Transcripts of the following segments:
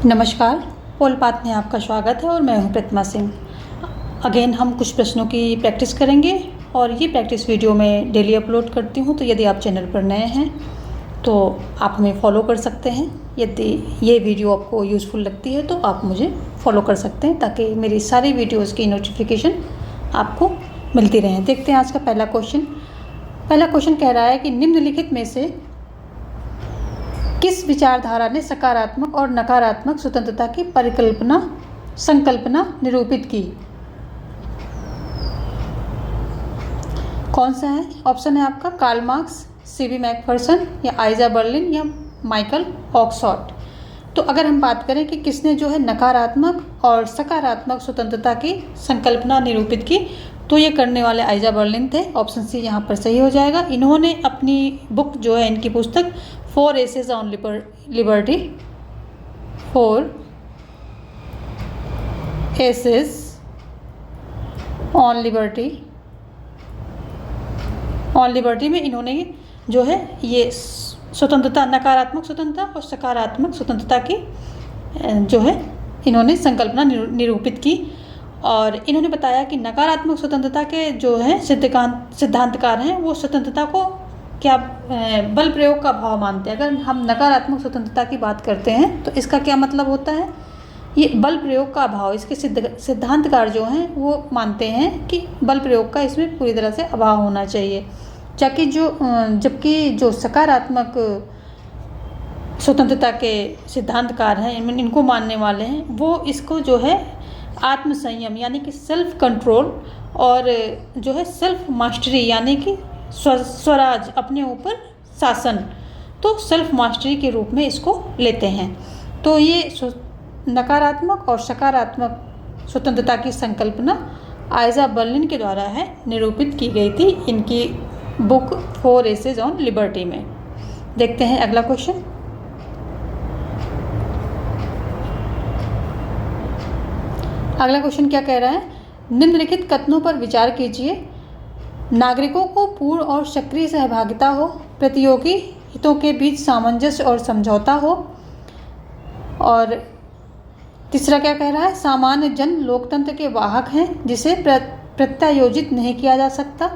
नमस्कार, पोल पाथ में आपका स्वागत है और मैं हूं प्रतिमा सिंह। अगेन हम कुछ प्रश्नों की प्रैक्टिस करेंगे और ये प्रैक्टिस वीडियो मैं डेली अपलोड करती हूं, तो यदि आप चैनल पर नए हैं तो आप हमें फॉलो कर सकते हैं। यदि ये वीडियो आपको यूज़फुल लगती है तो आप मुझे फॉलो कर सकते हैं ताकि मेरी सारी वीडियोज़ की नोटिफिकेशन आपको मिलती रहें। देखते हैं आज का पहला क्वेश्चन कह रहा है कि निम्नलिखित में से किस विचारधारा ने सकारात्मक और नकारात्मक स्वतंत्रता की संकल्पना निरूपित की? कौन सा है? ऑप्शन है आपका कार्ल मार्क्स, सीबी मैकफर्सन या आइजा बर्लिन या माइकल ऑक्सफोर्ड। तो अगर हम बात करें कि किसने जो है नकारात्मक और सकारात्मक स्वतंत्रता की संकल्पना निरूपित की, तो ये करने वाले आइजा बर्लिन थे। ऑप्शन सी यहाँ पर सही हो जाएगा। इन्होंने अपनी बुक जो है, इनकी पुस्तक 4 Essays on Liberty, 4 Essays on Liberty में इन्होंने जो है ये स्वतंत्रता, नकारात्मक स्वतंत्रता और सकारात्मक स्वतंत्रता की जो है इन्होंने संकल्पना निरूपित की। और इन्होंने बताया कि नकारात्मक स्वतंत्रता के जो है सिद्धांतकार हैं वो स्वतंत्रता को क्या बल प्रयोग का भाव मानते हैं। अगर हम नकारात्मक स्वतंत्रता की बात करते हैं तो इसका क्या मतलब होता है? ये बल प्रयोग का अभाव, इसके सिद्धांतकार जो हैं वो मानते हैं कि बल प्रयोग का इसमें पूरी तरह से अभाव होना चाहिए। जबकि जो सकारात्मक स्वतंत्रता के सिद्धांतकार हैं, इनको मानने वाले हैं, वो इसको जो है आत्मसंयम यानी कि सेल्फ कंट्रोल और जो है सेल्फ मास्टरी यानी कि स्वराज, अपने ऊपर शासन, तो सेल्फ मास्टरी के रूप में इसको लेते हैं। तो ये नकारात्मक और सकारात्मक स्वतंत्रता की संकल्पना आइजा बर्लिन के द्वारा है निरूपित की गई थी इनकी बुक 4 Essays on Liberty में। देखते हैं अगला क्वेश्चन। अगला क्वेश्चन क्या कह रहा है? निम्नलिखित कथनों पर विचार कीजिए। नागरिकों को पूर्ण और सक्रिय सहभागिता हो, प्रतियोगी हितों के बीच सामंजस्य और समझौता हो। और तीसरा क्या कह रहा है? सामान्य जन लोकतंत्र के वाहक हैं जिसे प्रत्यायोजित नहीं किया जा सकता।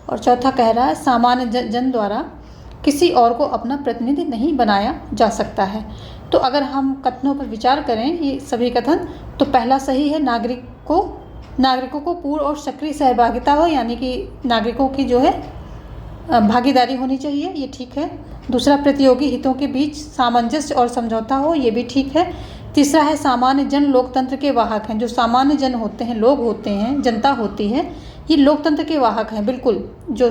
और चौथा कह रहा है सामान्य जन द्वारा किसी और को अपना प्रतिनिधि नहीं बनाया जा सकता है। तो अगर हम कथनों पर विचार करें, ये सभी कथन, तो पहला सही है, नागरिकों को पूर्ण और सक्रिय सहभागिता हो, यानी कि नागरिकों की जो है भागीदारी होनी चाहिए, ये ठीक है। दूसरा, प्रतियोगी हितों के बीच सामंजस्य और समझौता हो, ये भी ठीक है। तीसरा है सामान्य जन लोकतंत्र के वाहक हैं। जो सामान्य जन होते हैं, लोग होते हैं, जनता होती है, ये लोकतंत्र के वाहक हैं। बिल्कुल, जो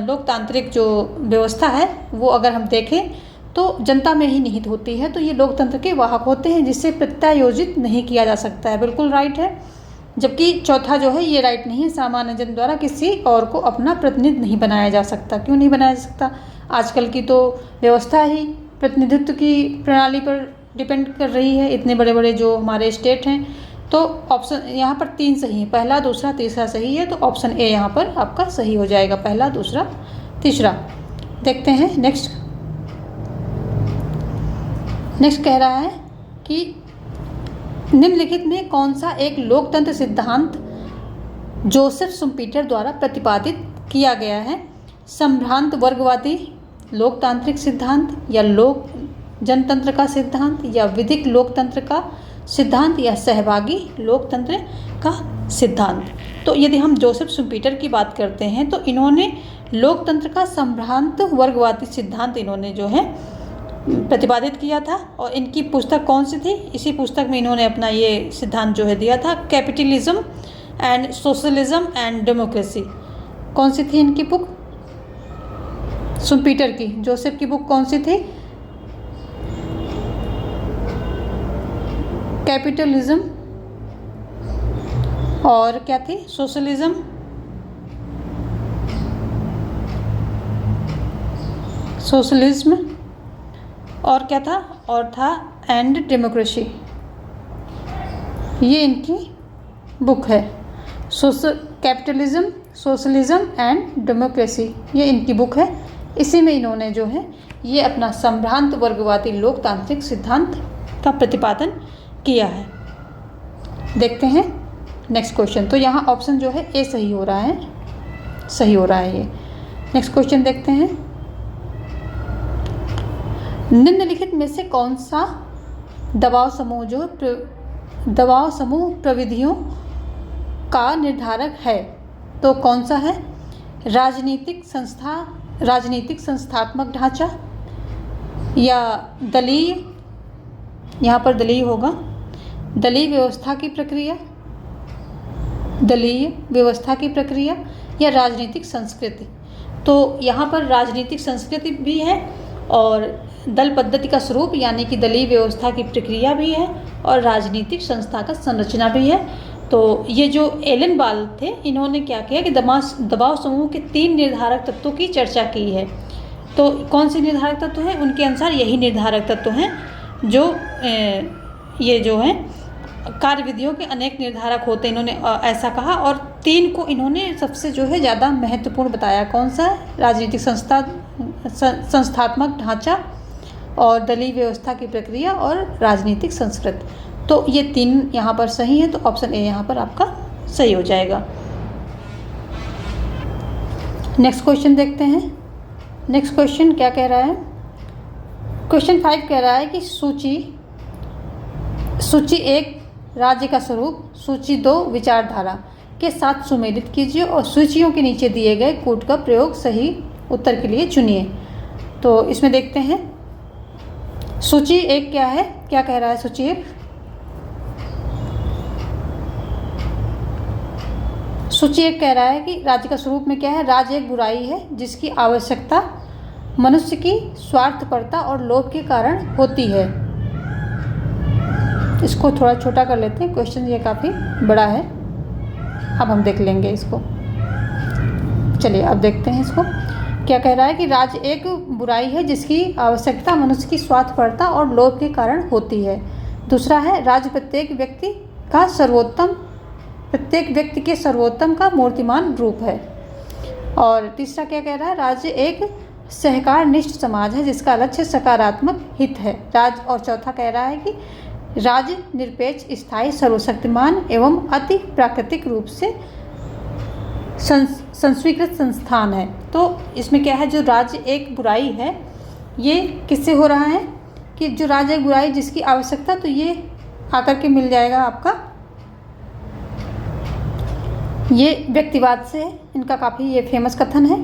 लोकतांत्रिक जो व्यवस्था है वो अगर हम देखें तो जनता में ही निहित होती है, तो ये लोकतंत्र के वाहक होते हैं जिससे प्रत्यायोजित नहीं किया जा सकता है। बिल्कुल राइट है। जबकि चौथा जो है ये राइट नहीं है, सामान्य जन द्वारा किसी और को अपना प्रतिनिधि नहीं बनाया जा सकता। क्यों नहीं बनाया जा सकता? आजकल की तो व्यवस्था ही प्रतिनिधित्व की प्रणाली पर डिपेंड कर रही है। इतने बड़े बड़े जो हमारे स्टेट हैं, तो ऑप्शन यहाँ पर 3 सही है, पहला, दूसरा, तीसरा सही है, तो ऑप्शन ए यहाँ पर आपका सही हो जाएगा, पहला, दूसरा, तीसरा। देखते हैं नेक्स्ट कह रहा है कि निम्नलिखित में कौन सा एक लोकतंत्र सिद्धांत जोसेफ शुम्पीटर द्वारा प्रतिपादित किया गया है? संभ्रांत वर्गवादी लोकतांत्रिक सिद्धांत, या लोक जनतंत्र का सिद्धांत, या विधिक लोकतंत्र का सिद्धांत, या सहभागी लोकतंत्र का सिद्धांत। तो यदि हम जोसेफ शुम्पीटर की बात करते हैं तो इन्होंने लोकतंत्र का संभ्रांत वर्गवादी सिद्धांत इन्होंने जो है प्रतिपादित किया था। और इनकी पुस्तक कौन सी थी? इसी पुस्तक में इन्होंने अपना ये सिद्धांत जो है दिया था, capitalism and socialism and democracy. कौन सी थी इनकी बुक? शुम्पीटर की, जोसेफ की बुक कौन सी थी? कैपिटलिज्म और क्या थी? सोशलिज्म, और क्या था? और था एंड डेमोक्रेसी। ये इनकी बुक है, कैपिटलिज्म, सोशलिज्म एंड डेमोक्रेसी, ये इनकी बुक है। इसी में इन्होंने जो है ये अपना संभ्रांत वर्गवादी लोकतांत्रिक सिद्धांत का प्रतिपादन किया है। देखते हैं नेक्स्ट क्वेश्चन। तो यहाँ ऑप्शन जो है ए सही हो रहा है, सही हो रहा है ये। नेक्स्ट क्वेश्चन देखते हैं। निम्नलिखित में से कौन सा दबाव समूह प्रविधियों का निर्धारक है? तो कौन सा है? राजनीतिक संस्थात्मक ढांचा, या दलीय, यहाँ पर दलीय होगा, दलीय व्यवस्था की प्रक्रिया, या राजनीतिक संस्कृति। तो यहाँ पर राजनीतिक संस्कृति भी है और दल पद्धति का स्वरूप यानी कि दलीय व्यवस्था की प्रक्रिया भी है और राजनीतिक संस्था का संरचना भी है। तो ये जो एलन बाल थे, इन्होंने क्या किया कि दबाव समूह के 3 निर्धारक तत्वों की चर्चा की है। तो कौन से निर्धारक तत्व हैं? उनके अनुसार यही निर्धारक तत्व हैं जो ये जो हैं कार्यविधियों के अनेक निर्धारक होते हैं, इन्होंने ऐसा कहा। और 3 को इन्होंने सबसे जो है ज़्यादा महत्वपूर्ण बताया। कौन सा? राजनीतिक संस्थात्मक ढांचा और दलीय व्यवस्था की प्रक्रिया और राजनीतिक संस्कृति। तो ये 3 यहाँ पर सही है, तो ऑप्शन ए यहाँ पर आपका सही हो जाएगा। नेक्स्ट क्वेश्चन देखते हैं। नेक्स्ट क्वेश्चन क्या कह रहा है? क्वेश्चन 5 कह रहा है कि सूची 1 राज्य का स्वरूप, सूची 2 विचारधारा के साथ सुमेलित कीजिए और सूचियों के नीचे दिए गए कोड का प्रयोग सही उत्तर के लिए चुनिए। तो इसमें देखते हैं सूची 1 क्या है, क्या कह रहा है सूची 1? सूची 1 कह रहा है कि राज्य का स्वरूप में क्या है? राज्य एक बुराई है जिसकी आवश्यकता मनुष्य की स्वार्थपरता और लोभ के कारण होती है। इसको थोड़ा छोटा कर लेते हैं, क्वेश्चन ये काफ़ी बड़ा है, अब हम देख लेंगे इसको। चलिए अब देखते हैं इसको। क्या कह रहा है कि राज्य एक बुराई है जिसकी आवश्यकता मनुष्य की स्वार्थपरता और लोभ के कारण होती है। दूसरा है राज्य प्रत्येक व्यक्ति के सर्वोत्तम का मूर्तिमान रूप है। और तीसरा क्या कह रहा है? राज्य एक सहकारनिष्ठ समाज है जिसका लक्ष्य सकारात्मक हित है। और चौथा कह रहा है कि राज्य निरपेक्ष, स्थायी, सर्वशक्तिमान एवं अति प्राकृतिक रूप से संस्वीकृत संस्थान है। तो इसमें क्या है? जो राज्य एक बुराई है, ये किससे हो रहा है कि जो राज्य एक बुराई जिसकी आवश्यकता, तो ये आकर के मिल जाएगा आपका, ये व्यक्तिवाद से है। इनका काफ़ी ये फेमस कथन है।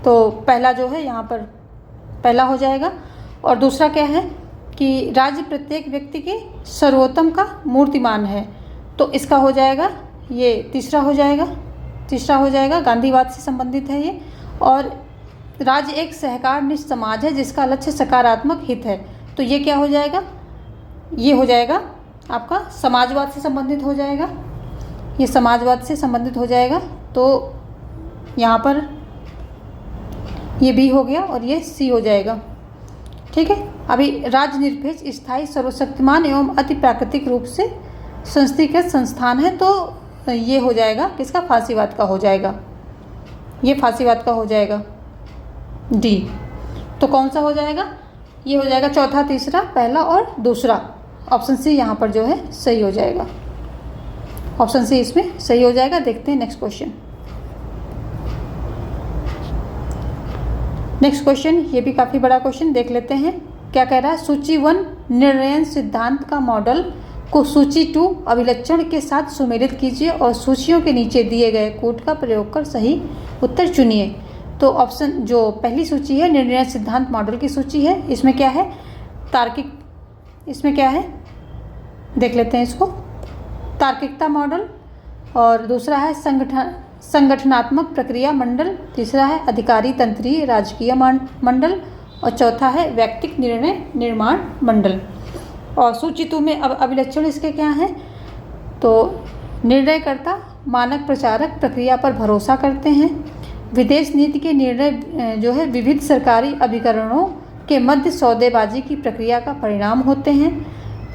तो पहला जो है यहाँ पर पहला हो जाएगा। और दूसरा क्या है कि राज्य प्रत्येक व्यक्ति के सर्वोत्तम का मूर्तिमान है, तो इसका हो जाएगा ये तीसरा हो जाएगा, गांधीवाद से संबंधित है ये। और राज्य एक सहकारनिष्ठ समाज है जिसका लक्ष्य सकारात्मक हित है, तो ये क्या हो जाएगा? ये हो जाएगा आपका समाजवाद से संबंधित हो जाएगा, ये समाजवाद से संबंधित हो जाएगा। तो यहाँ पर ये बी हो गया और ये सी हो जाएगा। ठीक है। अभी राज्य निरपेक्ष, स्थायी, सर्वशक्तिमान एवं अति प्राकृतिक रूप से संस्थिकृत संस्थान है, तो ये हो जाएगा किसका? फांसीवाद का हो जाएगा, ये फांसीवाद का हो जाएगा डी। तो कौन सा हो जाएगा? ये हो जाएगा चौथा, तीसरा, पहला और दूसरा। ऑप्शन सी यहाँ पर जो है सही हो जाएगा, ऑप्शन सी इसमें सही हो जाएगा। देखते हैं नेक्स्ट क्वेश्चन। नेक्स्ट क्वेश्चन ये भी काफ़ी बड़ा क्वेश्चन, देख लेते हैं क्या कह रहा है। सूची 1 निर्णय सिद्धांत का मॉडल को सूची 2 अभिलक्षण के साथ सुमेलित कीजिए और सूचियों के नीचे दिए गए कोड का प्रयोग कर सही उत्तर चुनिए। तो ऑप्शन जो पहली सूची है निर्णय सिद्धांत मॉडल की सूची है, इसमें क्या है? तार्किक, इसमें क्या है देख लेते हैं इसको। तार्किकता मॉडल, और दूसरा है संगठनात्मक प्रक्रिया मंडल, तीसरा है अधिकारी तंत्रीय राजकीय मंडल, और चौथा है व्यक्तिक निर्णय निर्माण मंडल। और सूची 2 में अब अभिलक्षण इसके क्या हैं? तो निर्णयकर्ता मानक प्रचारक प्रक्रिया पर भरोसा करते हैं। विदेश नीति के निर्णय जो है विविध सरकारी अभिकरणों के मध्य सौदेबाजी की प्रक्रिया का परिणाम होते हैं।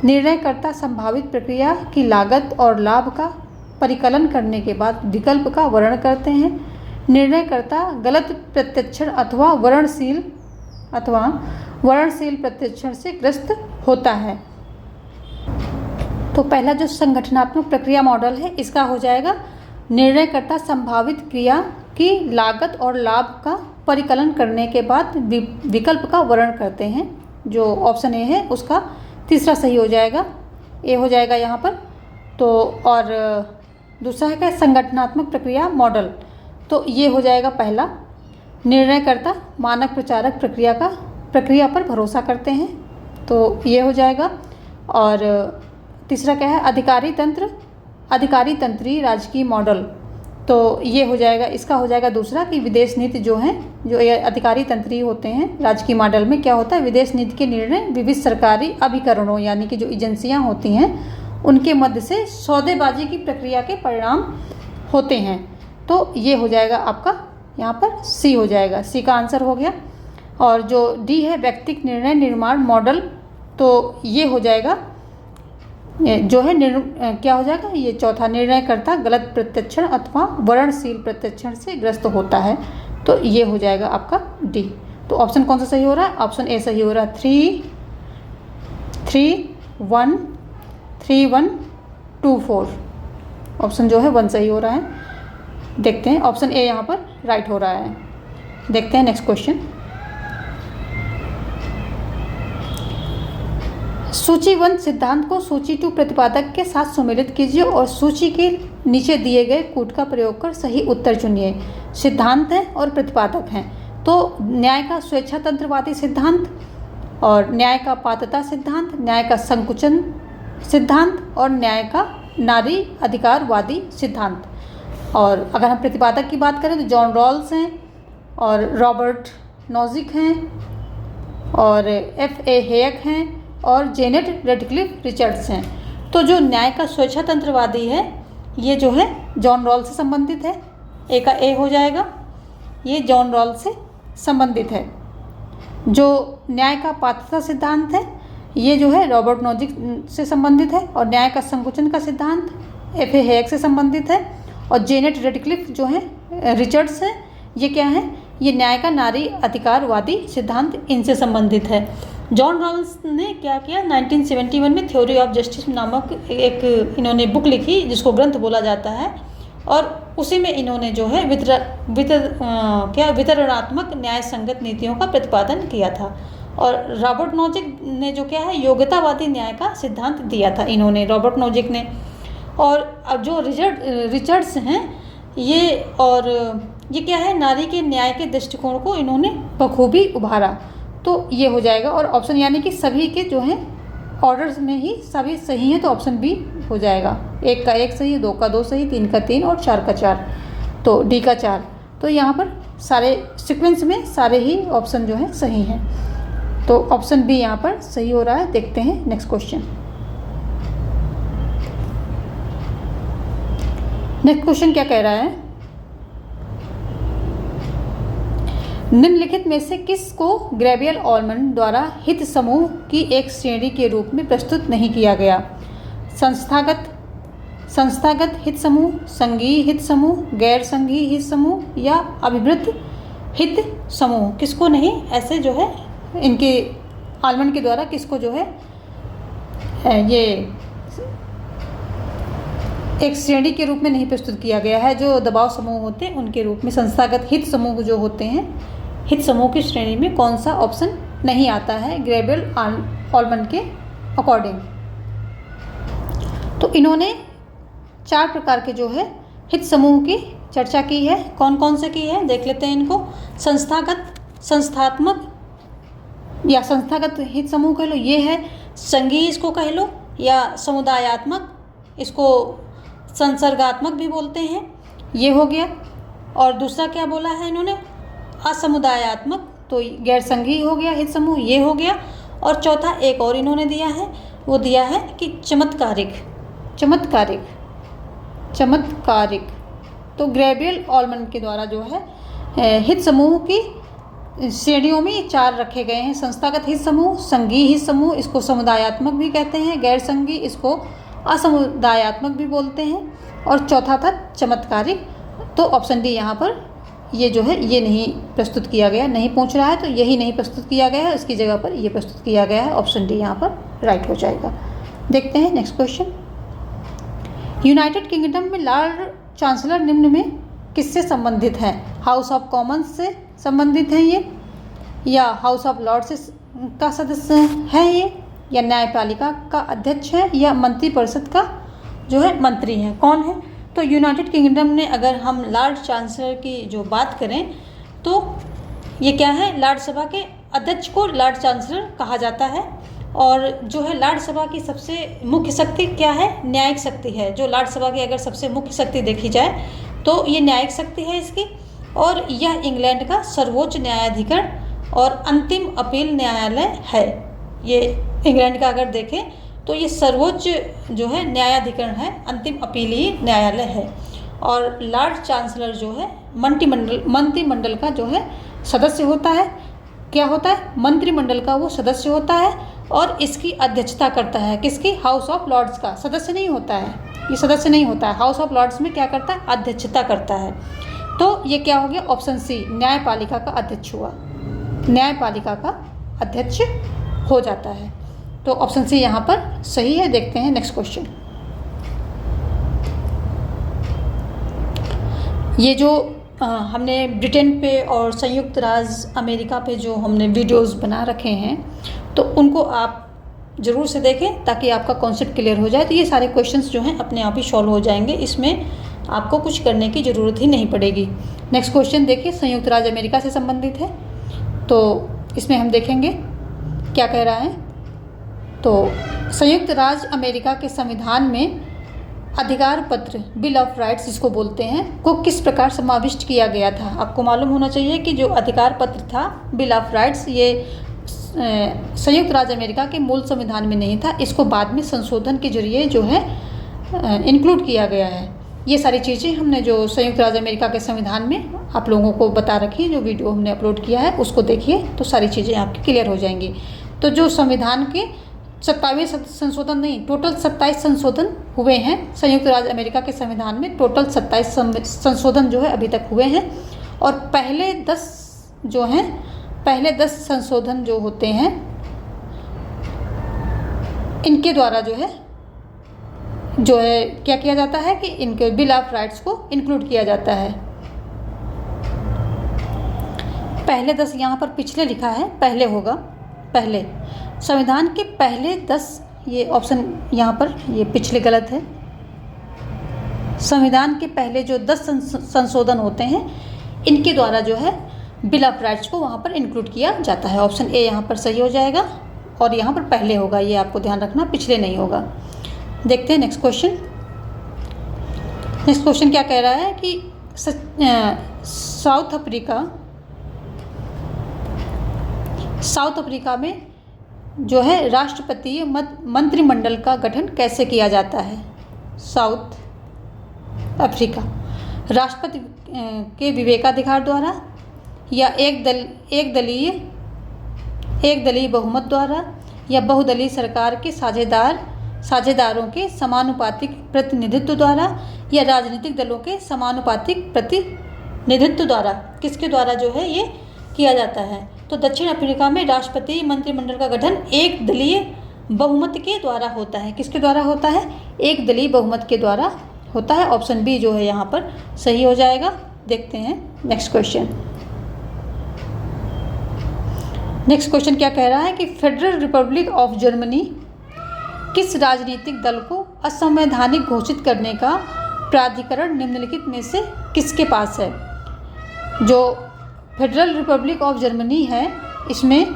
निर्णयकर्ता संभावित प्रक्रिया की लागत और लाभ का परिकलन करने के बाद विकल्प का वर्णन करते हैं। निर्णयकर्ता गलत प्रत्यक्षण अथवा वर्णनशील अथवा वर्णशील प्रतिच्छन से ग्रस्त होता है। तो पहला जो संगठनात्मक प्रक्रिया मॉडल है इसका हो जाएगा निर्णयकर्ता संभावित क्रिया की लागत और लाभ का परिकलन करने के बाद विकल्प का वर्णन करते हैं। जो ऑप्शन ए है उसका तीसरा सही हो जाएगा, ए हो जाएगा यहाँ पर। तो और दूसरा है क्या, संगठनात्मक प्रक्रिया मॉडल, तो ये हो जाएगा पहला। निर्णयकर्ता मानक प्रचारक प्रक्रिया पर भरोसा करते हैं, तो ये हो जाएगा। और तीसरा क्या है, अधिकारी तंत्री राजकीय मॉडल, तो ये हो जाएगा, इसका हो जाएगा दूसरा कि विदेश नीति जो है, जो ये अधिकारी तंत्री होते हैं राजकीय मॉडल में क्या होता है, विदेश नीति के निर्णय विविध सरकारी अभिकरणों यानी कि जो एजेंसियां होती हैं उनके मध्य से सौदेबाजी की प्रक्रिया के परिणाम होते हैं। तो ये हो जाएगा आपका यहाँ पर सी हो जाएगा, सी का आंसर हो गया। और जो डी है व्यक्तिगत निर्णय निर्माण मॉडल, तो ये हो जाएगा जो है क्या हो जाएगा, ये चौथा, निर्णयकर्ता गलत प्रत्यक्षण अथवा वर्णशील प्रत्यक्षण से ग्रस्त होता है, तो ये हो जाएगा आपका डी। तो ऑप्शन कौन सा सही हो रहा है, ऑप्शन ए सही हो रहा है। 3-1-2-4 ऑप्शन जो है 1 सही हो रहा है। देखते हैं ऑप्शन ए यहाँ पर राइट हो रहा है। देखते हैं नेक्स्ट क्वेश्चन। सूची 1 सिद्धांत को सूची 2 प्रतिपादक के साथ सम्मिलित कीजिए और सूची के नीचे दिए गए कूट का प्रयोग कर सही उत्तर चुनिए। सिद्धांत है और प्रतिपादक हैं, तो न्याय का स्वेच्छातंत्रवादी सिद्धांत और न्याय का पात्रता सिद्धांत, न्याय का संकुचन सिद्धांत और न्याय का नारी अधिकारवादी सिद्धांत। और अगर हम प्रतिपादक की बात करें तो जॉन रॉल्स हैं और रॉबर्ट नॉजिक हैं और F.A. हेयक हैं और जेनेट रेडक्लिफ रिचर्ड्स हैं। तो जो न्याय का स्वेच्छातंत्रवादी है ये जो है जॉन रॉल्स से संबंधित है, ए का ए हो जाएगा, ये जॉन रॉल्स से संबंधित है। जो न्याय का पात्रता सिद्धांत है ये जो है रॉबर्ट नॉजिक से संबंधित है और न्याय का संकुचन का सिद्धांत F.A. हेयक से संबंधित है और जेनेट रेडक्लिफ जो है रिचर्ड्स है, ये क्या है, ये न्याय का नारी अधिकारवादी सिद्धांत इनसे संबंधित है। जॉन रॉल्स ने क्या किया, 1971 में थ्योरी ऑफ जस्टिस नामक एक इन्होंने बुक लिखी जिसको ग्रंथ बोला जाता है और उसी में इन्होंने जो है वितरणात्मक न्याय संगत नीतियों का प्रतिपादन किया था। और रॉबर्ट नॉजिक ने जो क्या है योग्यतावादी न्याय का सिद्धांत दिया था इन्होंने, रॉबर्ट नॉजिक ने। और अब जो रिचर्ड्स हैं ये क्या है, नारी के न्याय के दृष्टिकोण को इन्होंने बखूबी उभारा, तो ये हो जाएगा। और ऑप्शन यानी कि सभी के जो हैं ऑर्डर्स में ही सभी सही हैं, तो ऑप्शन बी हो जाएगा। 1 का 1 सही, 2 का 2 सही, 3 का 3 और 4 का 4, तो डी का 4। तो यहाँ पर सारे सीक्वेंस में सारे ही ऑप्शन जो हैं सही हैं, तो ऑप्शन बी यहाँ पर सही हो रहा है। देखते हैं नेक्स्ट क्वेश्चन। नेक्स्ट क्वेश्चन क्या कह रहा है, निम्नलिखित में से किसको ग्रेबियल ऑलमंड द्वारा हित समूह की एक श्रेणी के रूप में प्रस्तुत नहीं किया गया। संस्थागत हित समूह, संघीय हित समूह, गैर संघीय हित समूह या अभिवृद्ध हित समूह, किसको नहीं ऐसे जो है इनके ऑलमंड के द्वारा किसको जो है ये एक श्रेणी के रूप में नहीं प्रस्तुत किया गया है। जो दबाव समूह होते हैं उनके रूप में संस्थागत हित समूह जो होते हैं, हित समूह की श्रेणी में कौन सा ऑप्शन नहीं आता है ग्रेबियल ऑलमंड के अकॉर्डिंग। तो इन्होंने 4 प्रकार के जो है हित समूह की चर्चा की है। कौन कौन से की है देख लेते हैं इनको। संस्थात्मक या संस्थागत हित समूह कह लो, ये है। संघीय इसको कह लो या समुदायात्मक, इसको संसर्गात्मक भी बोलते हैं, ये हो गया। और दूसरा क्या बोला है इन्होंने, असमुदायात्मक, तो गैर संघीय हो गया हित समूह, ये हो गया। और चौथा एक और इन्होंने दिया है, वो दिया है कि चमत्कारिक। तो ग्रेबियल ऑलमंड के द्वारा जो है हित समूह की श्रेणियों में 4 रखे गए हैं। संस्थागत हित समूह, संघीय हित समूह, इसको समुदायात्मक भी कहते हैं, गैर संघीय इसको असमुदायात्मक भी बोलते हैं, और चौथा था चमत्कारिक। तो ऑप्शन डी यहाँ पर ये जो है ये नहीं प्रस्तुत किया गया, नहीं पूछ रहा है तो यही नहीं प्रस्तुत किया गया है, इसकी जगह पर ये प्रस्तुत किया गया है। ऑप्शन डी यहाँ पर राइट हो जाएगा। देखते हैं नेक्स्ट क्वेश्चन। यूनाइटेड किंगडम में लॉर्ड चांसलर निम्न में किससे संबंधित हैं? हाउस ऑफ कॉमन्स से संबंधित हैं ये, या हाउस ऑफ लॉर्ड्स का सदस्य है ये, या न्यायपालिका का अध्यक्ष है, या मंत्रिपरिषद का जो है मंत्री है, कौन है? तो यूनाइटेड किंगडम ने अगर हम लॉर्ड चांसलर की जो बात करें तो ये क्या है, लॉर्ड सभा के अध्यक्ष को लॉर्ड चांसलर कहा जाता है। और जो है लॉर्ड सभा की सबसे मुख्य शक्ति क्या है? न्यायिक शक्ति है। जो लॉर्ड सभा की अगर सबसे मुख्य शक्ति देखी जाए तो ये न्यायिक शक्ति है इसकी, और यह इंग्लैंड का सर्वोच्च न्यायाधिकरण और अंतिम अपील न्यायालय है। ये इंग्लैंड का अगर देखें तो ये सर्वोच्च जो है न्यायाधिकरण है, अंतिम अपीलीय न्यायालय है। और लॉर्ड चांसलर जो है मंत्रिमंडल का जो है सदस्य होता है। क्या होता है? मंत्रिमंडल का वो सदस्य होता है और इसकी अध्यक्षता करता है। किसकी? हाउस ऑफ लॉर्ड्स का। सदस्य नहीं होता है, ये सदस्य नहीं होता है। हाउस ऑफ लॉर्ड्स में क्या करता है? अध्यक्षता करता है। तो ये क्या हो गया? ऑप्शन सी, न्यायपालिका का अध्यक्ष हुआ, न्यायपालिका का अध्यक्ष हो जाता है। तो ऑप्शन सी यहाँ पर सही है। देखते हैं नेक्स्ट क्वेश्चन। ये जो हमने ब्रिटेन पे और संयुक्त राज्य अमेरिका पे जो हमने वीडियोस बना रखे हैं तो उनको आप ज़रूर से देखें ताकि आपका कॉन्सेप्ट क्लियर हो जाए। तो ये सारे क्वेश्चंस जो हैं अपने आप ही सॉल्व हो जाएंगे, इसमें आपको कुछ करने की ज़रूरत ही नहीं पड़ेगी। नेक्स्ट क्वेश्चन देखिए, संयुक्त राज्य अमेरिका से संबंधित है। तो इसमें हम देखेंगे क्या कह रहा है। तो संयुक्त राज्य अमेरिका के संविधान में अधिकार पत्र, बिल ऑफ राइट्स जिसको बोलते हैं, को किस प्रकार समाविष्ट किया गया था? आपको मालूम होना चाहिए कि जो अधिकार पत्र था, बिल ऑफ राइट्स, ये संयुक्त राज्य अमेरिका के मूल संविधान में नहीं था। इसको बाद में संशोधन के जरिए जो है इंक्लूड किया गया है। ये सारी चीज़ें हमने जो संयुक्त राज्य अमेरिका के संविधान में आप लोगों को बता रखी है, जो वीडियो हमने अपलोड किया है उसको देखिए तो सारी चीज़ें आपकी क्लियर हो जाएंगी। तो जो संविधान के 27वें संशोधन नहीं, टोटल 27 संशोधन हुए हैं संयुक्त राज्य अमेरिका के संविधान में। टोटल 27 संशोधन जो है अभी तक हुए हैं। और पहले 10 संशोधन जो होते हैं इनके द्वारा जो है क्या किया जाता है कि इनके बिल ऑफ राइट्स को इंक्लूड किया जाता है। पहले 10 यहाँ पर पिछले लिखा है, पहले होगा, पहले संविधान के पहले 10, ये ऑप्शन यहाँ पर ये पिछले गलत है। संविधान के पहले जो 10 संशोधन होते हैं इनके द्वारा जो है बिल ऑफ राइट्स को वहाँ पर इंक्लूड किया जाता है। ऑप्शन ए यहाँ पर सही हो जाएगा और यहाँ पर पहले होगा, ये आपको ध्यान रखना, पिछले नहीं होगा। देखते हैं नेक्स्ट क्वेश्चन। नेक्स्ट क्वेश्चन क्या कह रहा है कि साउथ अफ्रीका में जो है राष्ट्रपतीय मंत्रिमंडल का गठन कैसे किया जाता है? साउथ अफ्रीका राष्ट्रपति के विवेकाधिकार द्वारा, या एक दलीय बहुमत द्वारा, या बहुदलीय सरकार के साझेदारों के समानुपातिक प्रतिनिधित्व द्वारा, या राजनीतिक दलों के समानुपातिक प्रतिनिधित्व द्वारा। किसके द्वारा जो है ये किया जाता है? तो दक्षिण अफ्रीका में राष्ट्रपति मंत्रिमंडल का गठन एक दलीय बहुमत के द्वारा होता है। किसके द्वारा होता है? एक दलीय बहुमत के द्वारा होता है। ऑप्शन बी जो है यहाँ पर सही हो जाएगा। देखते हैं नेक्स्ट क्वेश्चन। नेक्स्ट क्वेश्चन क्या कह रहा है कि फेडरल रिपब्लिक ऑफ जर्मनी किस राजनीतिक दल को असंवैधानिक घोषित करने का प्राधिकरण निम्नलिखित में से किसके पास है? जो फेडरल रिपब्लिक ऑफ जर्मनी है इसमें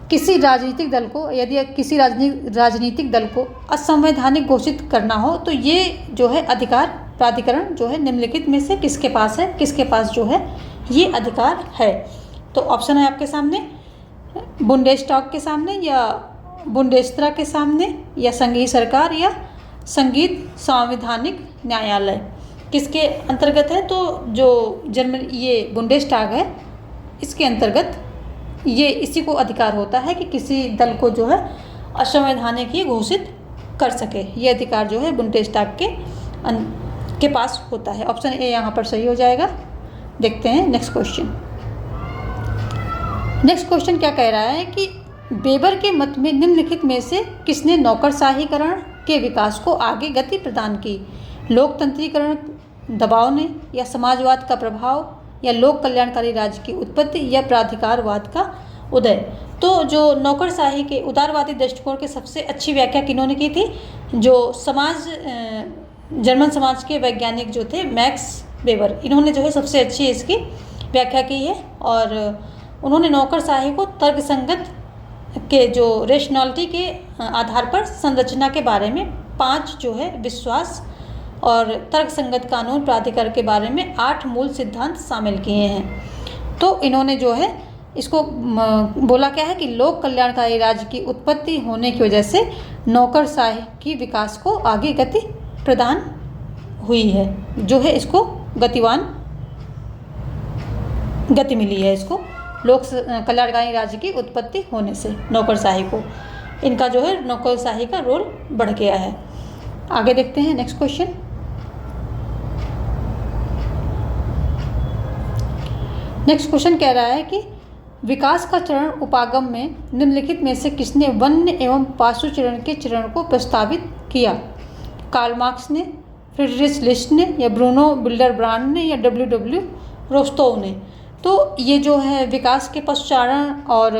किसी राजनीतिक दल को, यदि किसी राजनीतिक दल को असंवैधानिक घोषित करना हो तो ये जो है अधिकार प्राधिकरण जो है निम्नलिखित में से किसके पास है? किसके पास जो है ये अधिकार है? तो ऑप्शन है आपके सामने, बुंडेस्टाग के सामने, या बुंडेस्त्रा के सामने, या संघीय सरकार, या संघीय संवैधानिक न्यायालय। किसके अंतर्गत है? तो जो जर्मनी ये बुंडेस्टाग है इसके अंतर्गत ये इसी को अधिकार होता है कि किसी दल को जो है असंवैधानिक ही घोषित कर सके। ये अधिकार जो है बुंडेस्टाग के पास होता है। ऑप्शन ए यहाँ पर सही हो जाएगा। देखते हैं नेक्स्ट क्वेश्चन। नेक्स्ट क्वेश्चन क्या कह रहा है कि वेबर के मत में निम्नलिखित में से किसने नौकरशाहीकरण के विकास को आगे गति प्रदान की? लोकतंत्रीकरण दबाव ने, या समाजवाद का प्रभाव, या लोक कल्याणकारी राज्य की उत्पत्ति, या प्राधिकारवाद का उदय। तो जो नौकरशाही के उदारवादी दृष्टिकोण की सबसे अच्छी व्याख्या किन्होंने की थी? जो जर्मन समाज के वैज्ञानिक जो थे मैक्स वेबर, इन्होंने जो है सबसे अच्छी इसकी व्याख्या की है। और उन्होंने नौकरशाही को तर्कसंगत के जो रेशनैलिटी के आधार पर संरचना के बारे में 5 जो है विश्वास और तर्कसंगत कानून प्राधिकार के बारे में 8 मूल सिद्धांत शामिल किए हैं। तो इन्होंने जो है इसको बोला क्या है कि लोक कल्याणकारी राज्य की उत्पत्ति होने की वजह से नौकरशाही की विकास को आगे गति प्रदान हुई है, जो है इसको गति मिली है इसको लोक कल्याणकारी राज्य की उत्पत्ति होने से। नौकरशाही को इनका जो है नौकरशाही का रोल बढ़ गया है। आगे देखते हैं नेक्स्ट क्वेश्चन। नेक्स्ट क्वेश्चन कह रहा है कि विकास का चरण उपागम में निम्नलिखित में से किसने वन्य एवं पाशु चरण के चरण को प्रस्तावित किया? कार्ल मार्क्स ने, फ्रीडरिच लिस्ट ने, या ब्रूनो बिल्डरब्रांड ने, या डब्ल्यू रोस्टोव ने। तो ये जो है विकास के पश्चारण और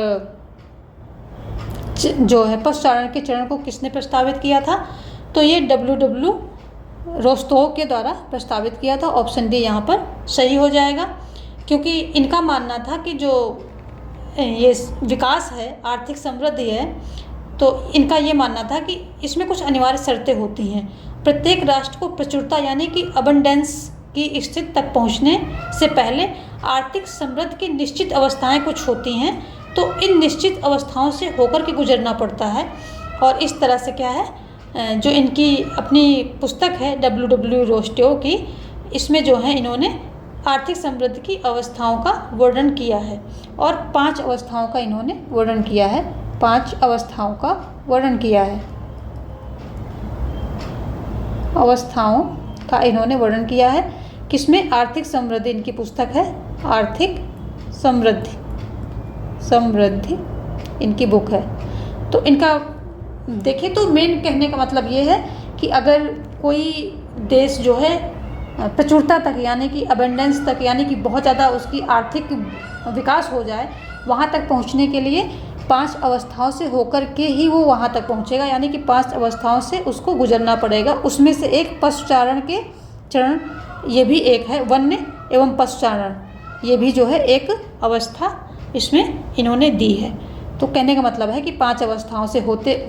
जो है पश्चारण के चरण को किसने प्रस्तावित किया था? तो ये डब्ल्यू रोस्टोव के द्वारा प्रस्तावित किया था। ऑप्शन डी यहाँ पर सही हो जाएगा, क्योंकि इनका मानना था कि जो ये विकास है, आर्थिक समृद्धि है, तो इनका ये मानना था कि इसमें कुछ अनिवार्य शर्तें होती हैं। प्रत्येक राष्ट्र को प्रचुरता यानी कि अबंडेंस की स्थिति तक पहुंचने से पहले आर्थिक समृद्धि की निश्चित अवस्थाएं कुछ होती हैं, तो इन निश्चित अवस्थाओं से होकर के गुजरना पड़ता है। और इस तरह से क्या है, जो इनकी अपनी पुस्तक है डब्ल्यू रोस्टोव की, इसमें जो है इन्होंने आर्थिक समृद्धि की अवस्थाओं का वर्णन किया है और 5 अवस्थाओं का इन्होंने वर्णन किया है। 5 अवस्थाओं का वर्णन किया है, अवस्थाओं का इन्होंने वर्णन किया है। किसमें? आर्थिक समृद्धि इनकी पुस्तक है, आर्थिक समृद्धि इनकी बुक है। तो इनका देखें तो मेन कहने का मतलब ये है कि अगर कोई देश जो है प्रचुरता तक यानी कि अबंडेंस तक यानी कि बहुत ज़्यादा उसकी आर्थिक विकास हो जाए, वहाँ तक पहुँचने के लिए 5 अवस्थाओं से होकर के ही वो वहाँ तक पहुँचेगा, यानी कि 5 अवस्थाओं से उसको गुजरना पड़ेगा। उसमें से एक पशुचारण के चरण, ये भी एक है, वन्य एवं पशुचारण, ये भी जो है एक अवस्था इसमें इन्होंने दी है। तो कहने का मतलब है कि 5 अवस्थाओं से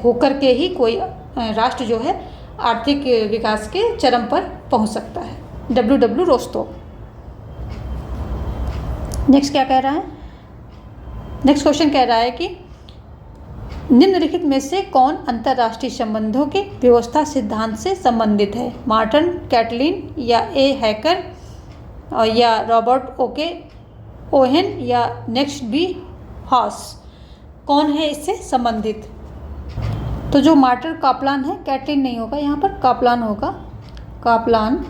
होकर के ही कोई राष्ट्र जो है आर्थिक विकास के चरम पर पहुंच सकता है। W Rostow. नेक्स्ट क्या कह रहा है? नेक्स्ट क्वेश्चन कह रहा है कि निम्नलिखित में से कौन अंतर्राष्ट्रीय संबंधों के व्यवस्था सिद्धांत से संबंधित है? मार्टिन कैटलिन, या ए हैकर, या रॉबर्ट ओके ओहेन, या नेक्स्ट बी हॉस। कौन है इससे संबंधित? तो जो मार्टिन कापलान है, कैटलिन नहीं होगा यहाँ पर, कापलान होगा, कापलान।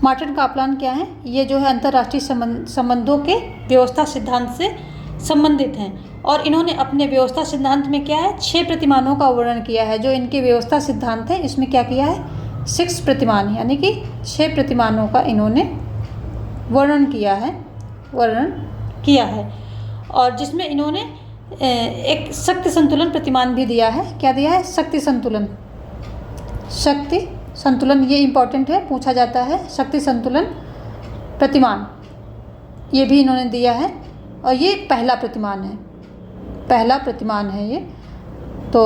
मार्टिन कापलान क्या है? ये जो है अंतर्राष्ट्रीय संबंधों के व्यवस्था सिद्धांत से संबंधित हैं और इन्होंने अपने व्यवस्था सिद्धांत में क्या है 6 प्रतिमानों का वर्णन किया है। जो इनके व्यवस्था सिद्धांत है इसमें क्या किया है 6 प्रतिमान, यानी कि 6 प्रतिमानों का इन्होंने वर्णन किया है और जिसमें इन्होंने एक शक्ति संतुलन प्रतिमान भी दिया है। क्या दिया है? शक्ति संतुलन, ये इम्पॉर्टेंट है, पूछा जाता है। शक्ति संतुलन प्रतिमान ये भी इन्होंने दिया है और ये पहला प्रतिमान है ये। तो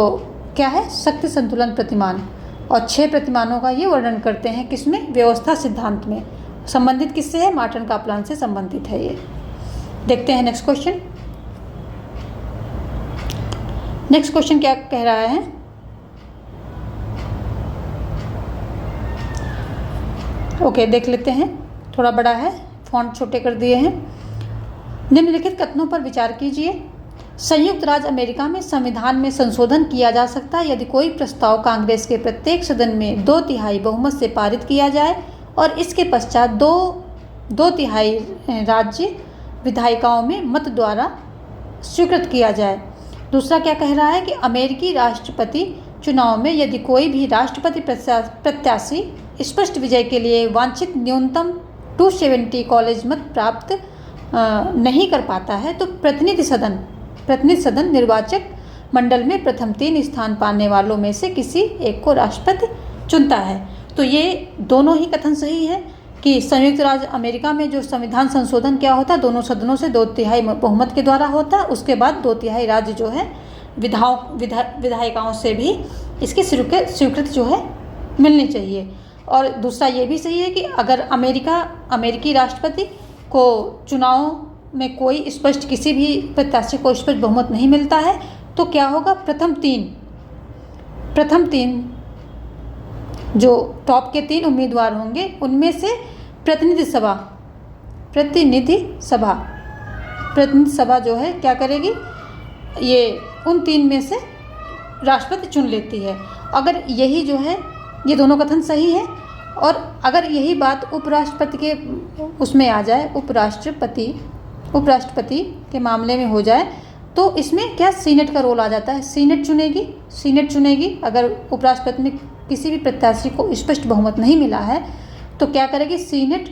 क्या है? शक्ति संतुलन प्रतिमान। और 6 प्रतिमानों का ये वर्णन करते हैं किसमें? व्यवस्था सिद्धांत में। संबंधित किससे है? मार्टिन कापलान से संबंधित है ये। देखते हैं नेक्स्ट क्वेश्चन। नेक्स्ट क्वेश्चन क्या कह रहा है? ओके, देख लेते हैं, थोड़ा बड़ा है, फॉन्ट छोटे कर दिए हैं। निम्नलिखित कथनों पर विचार कीजिए। संयुक्त राज्य अमेरिका में संविधान में संशोधन किया जा सकता है यदि कोई प्रस्ताव कांग्रेस के प्रत्येक सदन में 2/3 बहुमत से पारित किया जाए और इसके पश्चात 2 2/3 राज्य विधायिकाओं में मत द्वारा स्वीकृत किया जाए। दूसरा क्या कह रहा है कि अमेरिकी राष्ट्रपति चुनाव में यदि कोई भी राष्ट्रपति प्रत्याशी स्पष्ट विजय के लिए वांछित न्यूनतम 270 कॉलेज मत प्राप्त नहीं कर पाता है तो प्रतिनिधि सदन निर्वाचक मंडल में प्रथम 3 स्थान पाने वालों में से किसी एक को राष्ट्रपति चुनता है। तो ये दोनों ही कथन सही है कि संयुक्त राज्य अमेरिका में जो संविधान संशोधन क्या होता है, दोनों सदनों से 2/3 बहुमत के द्वारा होता है। उसके बाद 2/3 राज्य जो है विधायिकाओं से भी इसकी स्वीकृति जो है मिलनी चाहिए। और दूसरा ये भी सही है कि अगर अमेरिकी राष्ट्रपति को चुनाव में कोई स्पष्ट किसी भी प्रत्याशी को स्पष्ट बहुमत नहीं मिलता है तो क्या होगा, प्रथम तीन जो टॉप के 3 उम्मीदवार होंगे उनमें से प्रतिनिधि सभा जो है क्या करेगी, ये उन 3 में से राष्ट्रपति चुन लेती है। अगर यही जो है, ये दोनों कथन सही है और अगर यही बात उपराष्ट्रपति के उसमें आ जाए, उपराष्ट्रपति के मामले में हो जाए तो इसमें क्या सीनेट का रोल आ जाता है। सीनेट चुनेगी। अगर उपराष्ट्रपति में किसी भी प्रत्याशी को स्पष्ट बहुमत नहीं मिला है तो क्या करेगी, सीनेट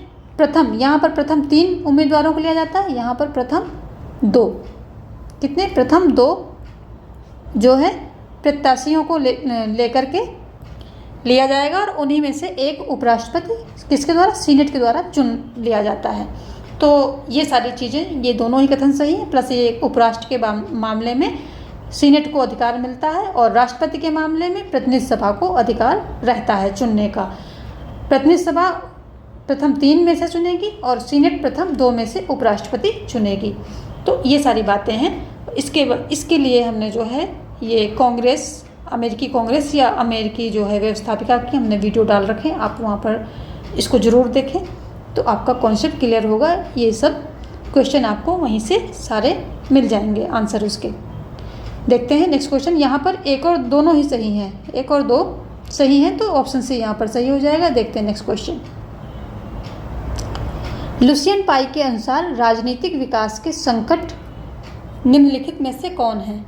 यहाँ पर प्रथम 3 उम्मीदवारों को लिया जाता है, यहाँ पर प्रथम 2 जो है प्रत्याशियों को लेकर के लिया जाएगा और उन्हीं में से एक उपराष्ट्रपति किसके द्वारा, सीनेट के द्वारा चुन लिया जाता है। तो ये सारी चीज़ें, ये दोनों ही कथन सही है। प्लस ये उपराष्ट्र के मामले में सीनेट को अधिकार मिलता है और राष्ट्रपति के मामले में प्रतिनिधि सभा को अधिकार रहता है चुनने का। प्रतिनिधि सभा प्रथम 3 में से चुनेगी और सीनेट प्रथम 2 में से उपराष्ट्रपति चुनेगी। तो ये सारी बातें हैं। इसके लिए हमने जो है ये अमेरिकी कांग्रेस या अमेरिकी जो है व्यवस्थापिका की हमने वीडियो डाल रखे हैं, आप वहाँ पर इसको ज़रूर देखें तो आपका कॉन्सेप्ट क्लियर होगा। ये सब क्वेश्चन आपको वहीं से सारे मिल जाएंगे आंसर उसके। देखते हैं नेक्स्ट क्वेश्चन। यहाँ पर 1 और 2 दोनों ही सही हैं, 1 और 2 सही हैं तो ऑप्शन सी यहाँ पर सही हो जाएगा। देखते हैं नेक्स्ट क्वेश्चन। लुसियन पाई के अनुसार राजनीतिक विकास के संकट निम्नलिखित में से कौन है?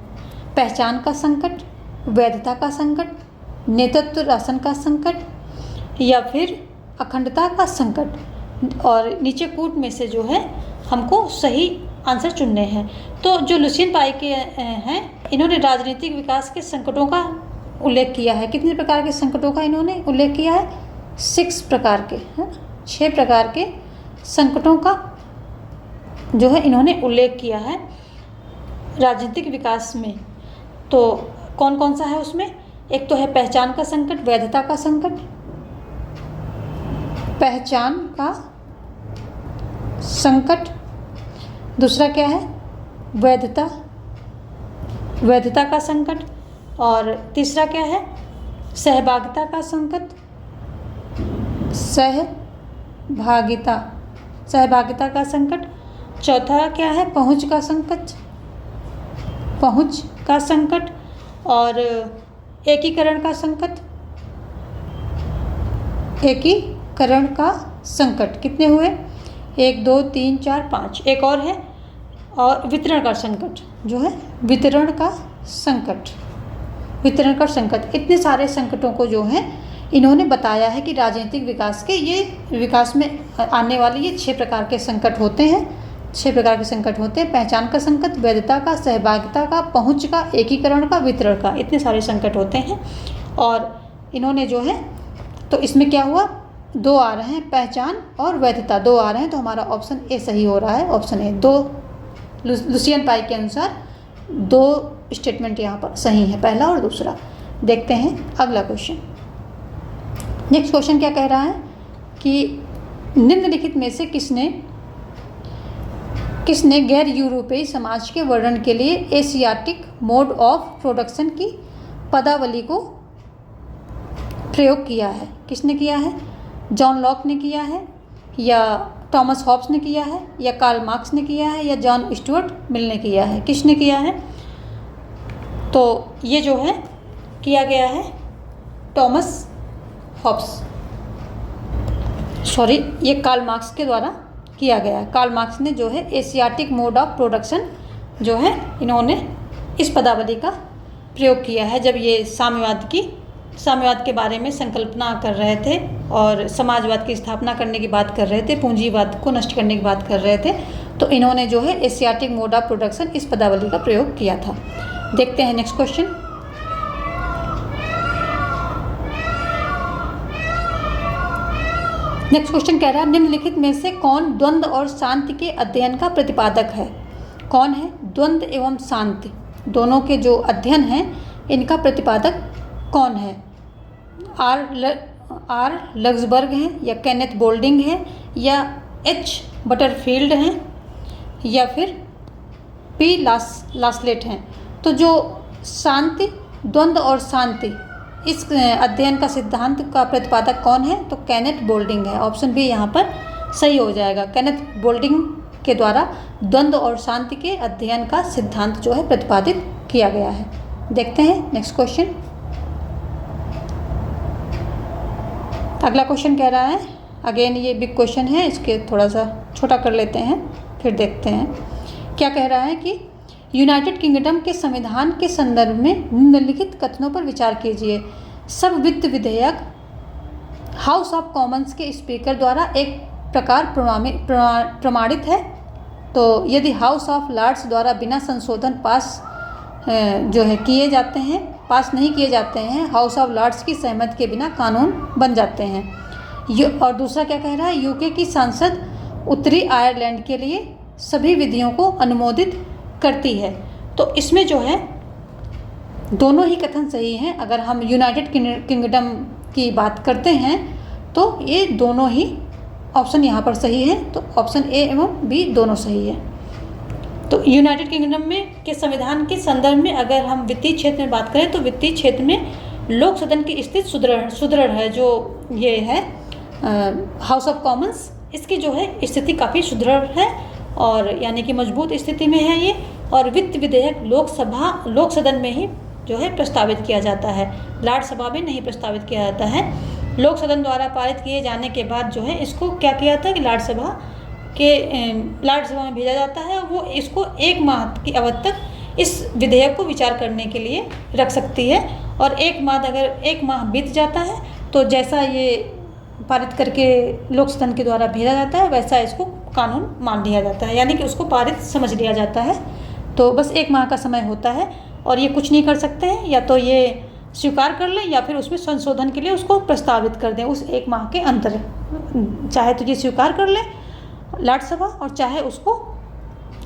पहचान का संकट, वैधता का संकट, नेतृत्व राशन का संकट या फिर अखंडता का संकट। और नीचे कूट में से जो है हमको सही आंसर चुनने हैं। तो जो लुसियन पाई के हैं, इन्होंने राजनीतिक विकास के संकटों का उल्लेख किया है। कितने प्रकार के संकटों का इन्होंने उल्लेख किया है? 6 प्रकार के, 6 प्रकार के संकटों का जो है इन्होंने उल्लेख किया है राजनीतिक विकास में। तो कौन कौन सा है उसमें? एक तो है पहचान का संकट, वैधता का संकट, पहचान का संकट। दूसरा क्या है? वैधता का संकट। और तीसरा क्या है? सहभागिता का संकट, सहभागिता का संकट। चौथा क्या है? पहुंच का संकट और एकीकरण का संकट। कितने हुए? 1 2 3 4 5। एक और है, और वितरण का संकट जो है, वितरण का संकट। इतने सारे संकटों को जो है इन्होंने बताया है कि राजनीतिक विकास में आने वाले ये 6 प्रकार के संकट होते हैं। 6 प्रकार के संकट होते हैं। पहचान का संकट, वैधता का, सहभागिता का, पहुंच का, एकीकरण का, वितरण का। इतने सारे संकट होते हैं। और इन्होंने जो है, तो इसमें क्या हुआ? 2 आ रहे हैं, पहचान और वैधता 2 आ रहे हैं। तो हमारा ऑप्शन ए सही हो रहा है। ऑप्शन ए 2, लुसियन पाई के अनुसार 2 स्टेटमेंट यहाँ पर सही है, पहला और दूसरा। देखते हैं अगला क्वेश्चन। नेक्स्ट क्वेश्चन क्या कह रहा है कि निम्नलिखित में से किसने गैर यूरोपीय समाज के वर्णन के लिए एशियाटिक मोड ऑफ प्रोडक्शन की पदावली को प्रयोग किया है? किसने किया है? जॉन लॉक ने किया है, या थॉमस हॉब्स ने किया है, या कार्ल मार्क्स ने किया है, या जॉन स्टुअर्ट मिल ने किया है? किसने किया है? तो ये जो है किया गया है थॉमस हॉब्स, ये कार्ल मार्क्स के द्वारा किया गया। कार्ल मार्क्स ने जो है एशियाटिक मोड ऑफ प्रोडक्शन जो है इन्होंने इस पदावली का प्रयोग किया है जब ये साम्यवाद के बारे में संकल्पना कर रहे थे और समाजवाद की स्थापना करने की बात कर रहे थे, पूंजीवाद को नष्ट करने की बात कर रहे थे, तो इन्होंने जो है एशियाटिक मोड ऑफ प्रोडक्शन इस पदावली का प्रयोग किया था। देखते हैं नेक्स्ट क्वेश्चन। नेक्स्ट क्वेश्चन कह रहा है निम्नलिखित में से कौन द्वंद्व और शांति के अध्ययन का प्रतिपादक है? कौन है? द्वंद्व एवं शांति दोनों के जो अध्ययन हैं इनका प्रतिपादक कौन है? आर लग्जबर्ग हैं या केनेथ बोल्डिंग हैं या एच बटरफील्ड हैं या फिर पी लासलेट हैं? तो जो शांति, द्वंद्व और शांति इस अध्ययन का सिद्धांत का प्रतिपादक कौन है? तो केनेथ बोल्डिंग है। ऑप्शन बी यहाँ पर सही हो जाएगा। केनेथ बोल्डिंग के द्वारा द्वंद्व और शांति के अध्ययन का सिद्धांत जो है प्रतिपादित किया गया है। देखते हैं नेक्स्ट क्वेश्चन। अगला क्वेश्चन कह रहा है, अगेन ये बिग क्वेश्चन है, इसके थोड़ा सा छोटा कर लेते हैं फिर देखते हैं। क्या कह रहा है कि यूनाइटेड किंगडम के संविधान के संदर्भ में निम्नलिखित कथनों पर विचार कीजिए। सब वित्त विधेयक हाउस ऑफ कॉमन्स के स्पीकर द्वारा एक प्रकार प्रमाणित है। तो यदि हाउस ऑफ लॉर्ड्स द्वारा बिना संशोधन पास नहीं किए जाते हैं, हाउस ऑफ लॉर्ड्स की सहमति के बिना कानून बन जाते हैं। और दूसरा क्या कह रहा है, यूके की संसद उत्तरी आयरलैंड के लिए सभी विधियों को अनुमोदित करती है। तो इसमें जो है दोनों ही कथन सही हैं। अगर हम यूनाइटेड किंगडम की बात करते हैं तो ये दोनों ही ऑप्शन यहाँ पर सही है। तो ऑप्शन ए एवं बी दोनों सही है। तो यूनाइटेड किंगडम में के संविधान के संदर्भ में अगर हम वित्तीय क्षेत्र में बात करें तो वित्तीय क्षेत्र में लोक सदन की स्थिति सुदृढ़ है। जो ये है हाउस ऑफ कॉमन्स, इसकी जो है स्थिति काफ़ी सुदृढ़ है और यानी कि मजबूत स्थिति में है ये। और वित्त विधेयक लोक सदन में ही जो है प्रस्तावित किया जाता है, लॉर्ड सभा में नहीं प्रस्तावित किया जाता है। लोक सदन द्वारा पारित किए जाने के बाद जो है इसको क्या किया जाता है कि लॉर्ड सभा में भेजा जाता है। वो इसको 1 माह की अवधि तक इस विधेयक को विचार करने के लिए रख सकती है। और 1 माह बीत जाता है तो जैसा ये पारित करके लोक सदन के द्वारा भेजा जाता है वैसा इसको कानून मान लिया जाता है, यानी कि उसको पारित समझ लिया जाता है। तो बस 1 माह का समय होता है और ये कुछ नहीं कर सकते हैं, या तो ये स्वीकार कर लें या फिर उसमें संशोधन के लिए उसको प्रस्तावित कर दें उस 1 माह के अंदर। चाहे तो ये स्वीकार कर लें लॉर्ड सभा और चाहे उसको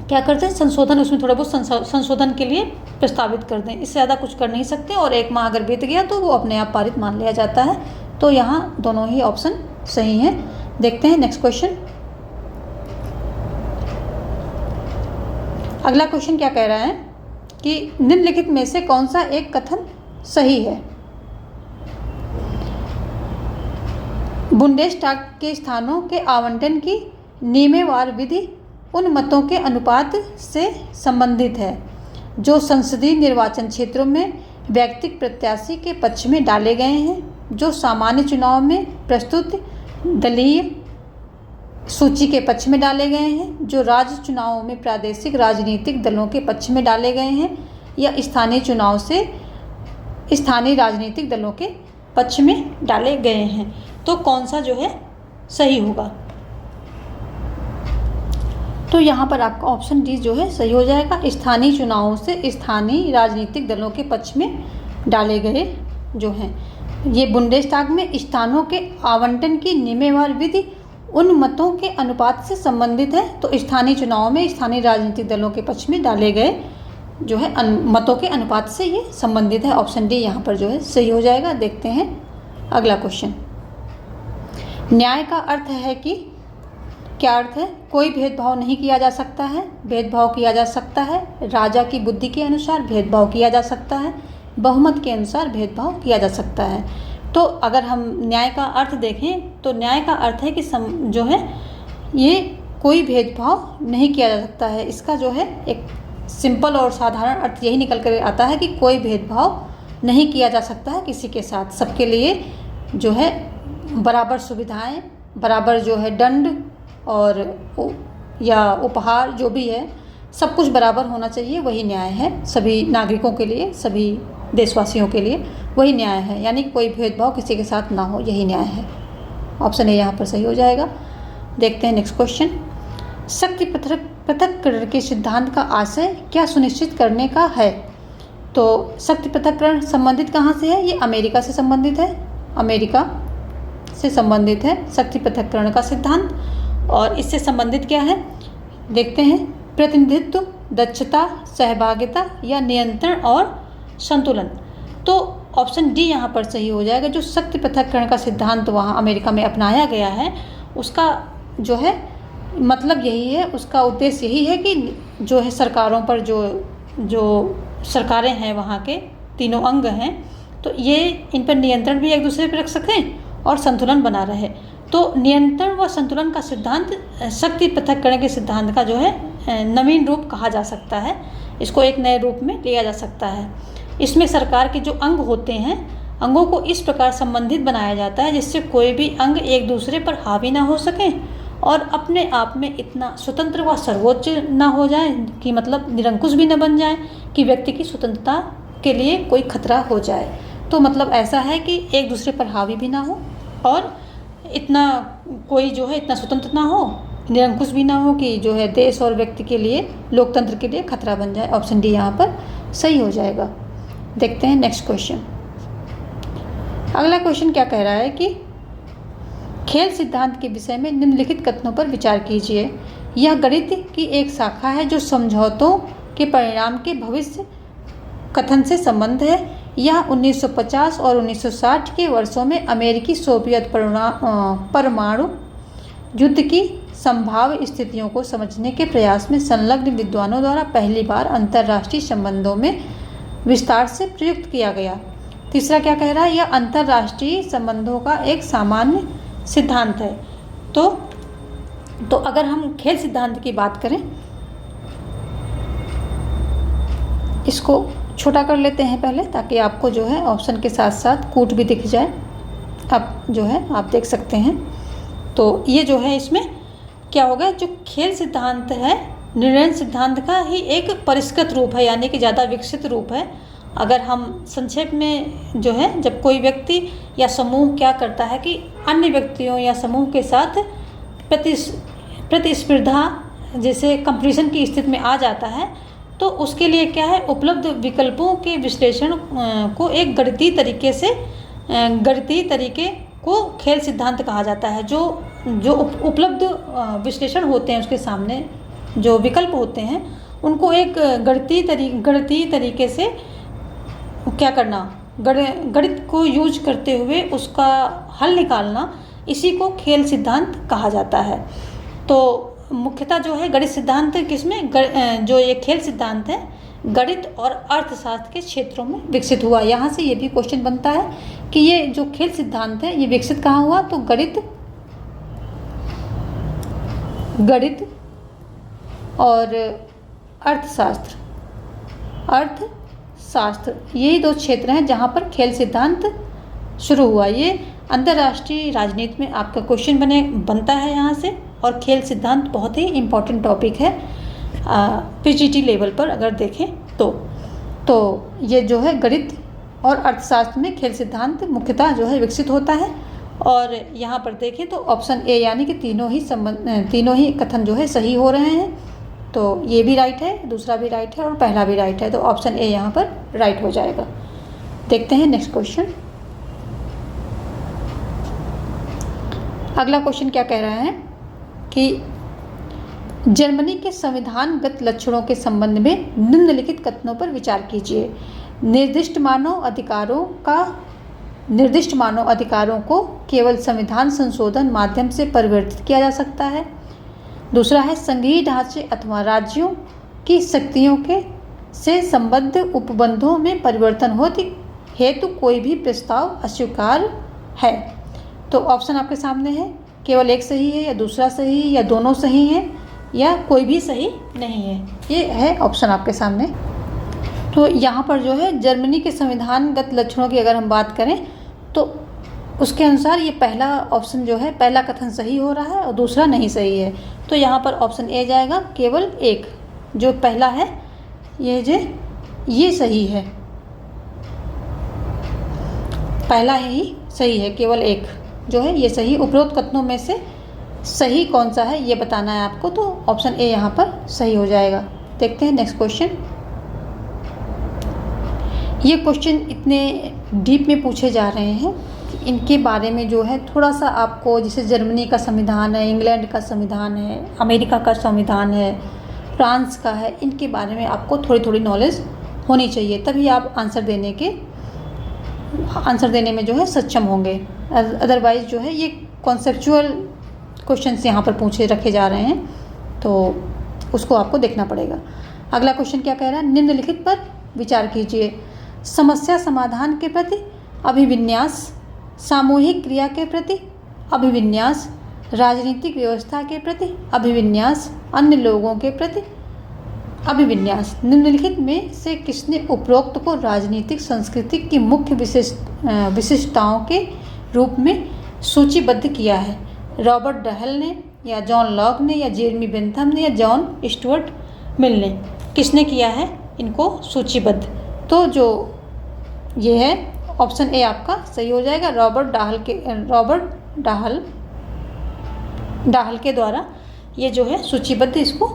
क्या कर दें संशोधन, उसमें थोड़ा बहुत संशोधन के लिए प्रस्तावित कर दें। इससे ज़्यादा कुछ कर नहीं सकते और 1 माह अगर बीत गया तो वो अपने आप पारित मान लिया जाता है। तो यहाँ दोनों ही ऑप्शन सही हैं। देखते हैं नेक्स्ट क्वेश्चन। अगला क्वेश्चन क्या कह रहा है कि निम्नलिखित में से कौन सा एक कथन सही है? बुंडेस्टाग के स्थानों के आवंटन की नियमवार विधि उन मतों के अनुपात से संबंधित है जो संसदीय निर्वाचन क्षेत्रों में व्यक्तिगत प्रत्याशी के पक्ष में डाले गए हैं, जो सामान्य चुनाव में प्रस्तुत दलीय सूची के पक्ष में डाले गए हैं, जो राज्य चुनावों में प्रादेशिक राजनीतिक दलों के पक्ष में डाले गए हैं, या स्थानीय चुनाव से स्थानीय राजनीतिक दलों के पक्ष में डाले गए हैं। तो कौन सा जो है सही होगा? तो यहाँ पर आपका ऑप्शन डी जो है सही हो जाएगा। स्थानीय चुनावों से स्थानीय राजनीतिक दलों के पक्ष में डाले गए जो हैं, ये बुंडेस्टाग में स्थानों के आवंटन की नियमवार विधि उन मतों के अनुपात से संबंधित है। तो स्थानीय चुनावों में स्थानीय राजनीतिक दलों के पक्ष में डाले गए जो है मतों के अनुपात से ये संबंधित है। ऑप्शन डी यहाँ पर जो है सही हो जाएगा। देखते हैं अगला क्वेश्चन। न्याय का अर्थ है कि क्या अर्थ है? कोई भेदभाव नहीं किया जा सकता है, भेदभाव किया जा सकता है, राजा की बुद्धि के अनुसार भेदभाव किया जा सकता है, बहुमत के अनुसार भेदभाव किया जा सकता है। तो अगर हम न्याय का अर्थ देखें तो न्याय का अर्थ है कि जो है ये कोई भेदभाव नहीं किया जा सकता है। इसका जो है एक सिंपल और साधारण अर्थ यही निकल कर आता है कि कोई भेदभाव नहीं किया जा सकता है किसी के साथ। सबके लिए जो है बराबर सुविधाएं, बराबर जो है दंड और या उपहार जो भी है सब कुछ बराबर होना चाहिए, वही न्याय है सभी नागरिकों के लिए, सभी देशवासियों के लिए वही न्याय है, यानी कोई भेदभाव किसी के साथ ना हो, यही न्याय है। ऑप्शन ए यहाँ पर सही हो जाएगा। देखते हैं नेक्स्ट क्वेश्चन। शक्ति पृथक्करण के सिद्धांत का आशय क्या सुनिश्चित करने का है? तो शक्ति पृथक्करण संबंधित कहाँ से है? ये अमेरिका से संबंधित है, अमेरिका से संबंधित है शक्ति पृथक्करण का सिद्धांत। और इससे संबंधित क्या है देखते हैं। प्रतिनिधित्व, दक्षता, सहभागिता या नियंत्रण और संतुलन। तो ऑप्शन डी यहाँ पर सही हो जाएगा। जो शक्ति पृथक्करण का सिद्धांत वहाँ अमेरिका में अपनाया गया है, उसका जो है मतलब यही है, उसका उद्देश्य यही है कि जो है सरकारों पर जो सरकारें हैं वहाँ के तीनों अंग हैं, तो ये इन पर नियंत्रण भी एक दूसरे पर रख सकें और संतुलन बना रहे। तो नियंत्रण व संतुलन का सिद्धांत शक्ति पृथक्करण के सिद्धांत का जो है नवीन रूप कहा जा सकता है, इसको एक नए रूप में लिया जा सकता है। इसमें सरकार के जो अंग होते हैं, अंगों को इस प्रकार संबंधित बनाया जाता है जिससे कोई भी अंग एक दूसरे पर हावी ना हो सके और अपने आप में इतना स्वतंत्र व सर्वोच्च ना हो जाए कि मतलब निरंकुश भी न बन जाए कि व्यक्ति की स्वतंत्रता के लिए कोई खतरा हो जाए। तो मतलब ऐसा है कि एक दूसरे पर हावी भी ना हो और इतना कोई जो है इतना स्वतंत्र ना हो, निरंकुश भी ना हो कि जो है देश और व्यक्ति के लिए, लोकतंत्र के लिए खतरा बन जाए। ऑप्शन डी यहाँ पर सही हो जाएगा। देखते हैं नेक्स्ट क्वेश्चन। अगला क्वेश्चन क्या कह रहा है कि खेल सिद्धांत के विषय में निम्नलिखित कथनों पर विचार कीजिए। यह गणित की एक शाखा है जो समझौतों के परिणाम के भविष्य कथन से संबंध है। यह 1950 और 1960 के वर्षों में अमेरिकी सोवियत परमाणु युद्ध की संभाव्य स्थितियों को समझने के प्रयास में संलग्न विद्वानों द्वारा पहली बार अंतर्राष्ट्रीय संबंधों में विस्तार से प्रयुक्त किया गया। तीसरा क्या कह रहा है? यह अंतर्राष्ट्रीय संबंधों का एक सामान्य सिद्धांत है। तो अगर हम खेल सिद्धांत की बात करें, इसको छोटा कर लेते हैं पहले ताकि आपको जो है ऑप्शन के साथ साथ कूट भी दिख जाए। अब जो है आप देख सकते हैं। तो ये जो है इसमें क्या होगा, जो खेल सिद्धांत है निर्णय सिद्धांत का ही एक परिष्कृत रूप है, यानी कि ज़्यादा विकसित रूप है। अगर हम संक्षेप में जो है, जब कोई व्यक्ति या समूह क्या करता है कि अन्य व्यक्तियों या समूह के साथ प्रतिस्पर्धा जैसे कंपटीशन की स्थिति में आ जाता है, तो उसके लिए क्या है, उपलब्ध विकल्पों के विश्लेषण को एक गणितीय तरीके को खेल सिद्धांत कहा जाता है। जो उपलब्ध विश्लेषण होते हैं, उसके सामने जो विकल्प होते हैं, उनको एक गणितीय तरीके से क्या करना, गणित को यूज करते हुए उसका हल निकालना, इसी को खेल सिद्धांत कहा जाता है। तो मुख्यतः जो है गणित सिद्धांत किसमें, जो ये खेल सिद्धांत है गणित और अर्थशास्त्र के क्षेत्रों में विकसित हुआ। यहाँ से ये भी क्वेश्चन बनता है कि ये जो खेल सिद्धांत है ये विकसित कहाँ हुआ, तो गणित और अर्थशास्त्र यही दो क्षेत्र हैं जहाँ पर खेल सिद्धांत शुरू हुआ। ये अंतर्राष्ट्रीय राजनीति में आपका क्वेश्चन बनता है यहाँ से। और खेल सिद्धांत बहुत ही इम्पोर्टेंट टॉपिक है पीजीटी लेवल पर अगर देखें तो ये जो है गणित और अर्थशास्त्र में खेल सिद्धांत मुख्यतः जो है विकसित होता है। और यहाँ पर देखें तो ऑप्शन ए यानी कि तीनों ही कथन जो है सही हो रहे हैं। तो ये भी राइट है, दूसरा भी राइट है और पहला भी राइट है। तो ऑप्शन ए यहाँ पर राइट हो जाएगा। देखते हैं नेक्स्ट क्वेश्चन। अगला क्वेश्चन क्या कह रहा है कि जर्मनी के संविधानगत लक्षणों के संबंध में निम्नलिखित कथनों पर विचार कीजिए। निर्दिष्ट मानव अधिकारों को केवल संविधान संशोधन माध्यम से परिवर्तित किया जा सकता है। दूसरा है संघीय ढांचे अथवा राज्यों की शक्तियों से संबद्ध उपबंधों में परिवर्तन हेतु कोई भी प्रस्ताव अस्वीकार्य है। तो ऑप्शन आपके सामने है, केवल एक सही है या दूसरा सही है या दोनों सही हैं या कोई भी सही नहीं है। ये है ऑप्शन आपके सामने। तो यहाँ पर जो है जर्मनी के संविधानगत लक्षणों की अगर हम बात करें तो उसके अनुसार ये पहला ऑप्शन जो है, पहला कथन सही हो रहा है और दूसरा नहीं सही है। तो यहाँ पर ऑप्शन ए जाएगा, केवल एक। जो पहला है ये सही है, पहला ही सही है, केवल एक जो है ये सही। उपरोक्त कथनों में से सही कौन सा है ये बताना है आपको, तो ऑप्शन ए यहाँ पर सही हो जाएगा। देखते हैं नेक्स्ट क्वेश्चन। ये क्वेश्चन इतने डीप में पूछे जा रहे हैं कि इनके बारे में जो है थोड़ा सा आपको, जैसे जर्मनी का संविधान है, इंग्लैंड का संविधान है, अमेरिका का संविधान है, फ्रांस का है, इनके बारे में आपको थोड़ी थोड़ी नॉलेज होनी चाहिए, तभी आप आंसर देने में जो है सक्षम होंगे। अदरवाइज़ जो है ये कॉन्सेप्चुअल क्वेश्चंस यहाँ पर पूछे रखे जा रहे हैं, तो उसको आपको देखना पड़ेगा। अगला क्वेश्चन क्या कह रहा है, निम्नलिखित पर विचार कीजिए। समस्या समाधान के प्रति अभिविन्यास, सामूहिक क्रिया के प्रति अभिविन्यास, राजनीतिक व्यवस्था के प्रति अभिविन्यास, अन्य लोगों के प्रति अभिविन्यास। निम्नलिखित में से किसने उपरोक्त को राजनीतिक संस्कृति की मुख्य विशिष्टताओं के रूप में सूचीबद्ध किया है? रॉबर्ट डहल ने, या जॉन लॉक ने, या जेरेमी बेंथम ने, या जॉन स्टुअर्ट मिल ने? किसने किया है इनको सूचीबद्ध? तो जो ये है ऑप्शन ए आपका सही हो जाएगा। रॉबर्ट डाहल के द्वारा ये जो है सूचीबद्ध इसको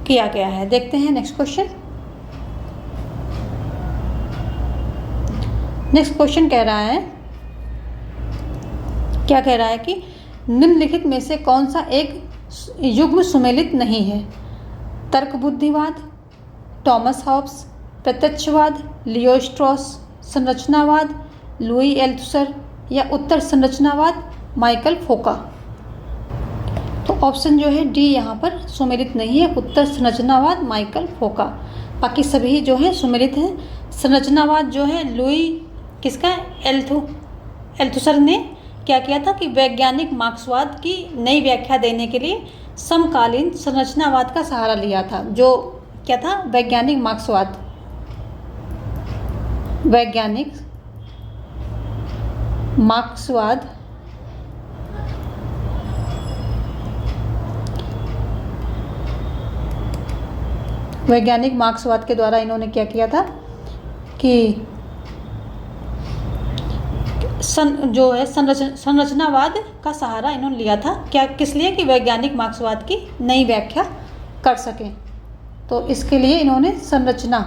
किया गया है। देखते हैं नेक्स्ट क्वेश्चन। नेक्स्ट क्वेश्चन कह रहा है, क्या कह रहा है कि निम्नलिखित में से कौन सा एक युग्म सुमेलित नहीं है? तर्क बुद्धिवाद, टॉमस हॉब्स, प्रत्यक्षवाद, लियो स्ट्रॉस, संरचनावाद, लुई एल्थुसर, या उत्तर संरचनावाद, माइकल फोका? तो ऑप्शन जो है डी यहाँ पर सुमेलित नहीं है, उत्तर संरचनावाद, माइकल फोका। बाकी सभी जो है सुमेलित हैं। संरचनावाद जो है लुई किसका, एल्थुसर ने क्या किया था कि वैज्ञानिक मार्क्सवाद की नई व्याख्या देने के लिए समकालीन संरचनावाद का सहारा लिया था। जो क्या था, वैज्ञानिक मार्क्सवाद, वैज्ञानिक मार्क्सवाद के द्वारा इन्होंने क्या किया था कि जो है संरचनावाद का सहारा इन्होंने लिया था। क्या, किस लिए? कि वैज्ञानिक मार्क्सवाद की नई व्याख्या कर सकें, तो इसके लिए इन्होंने संरचना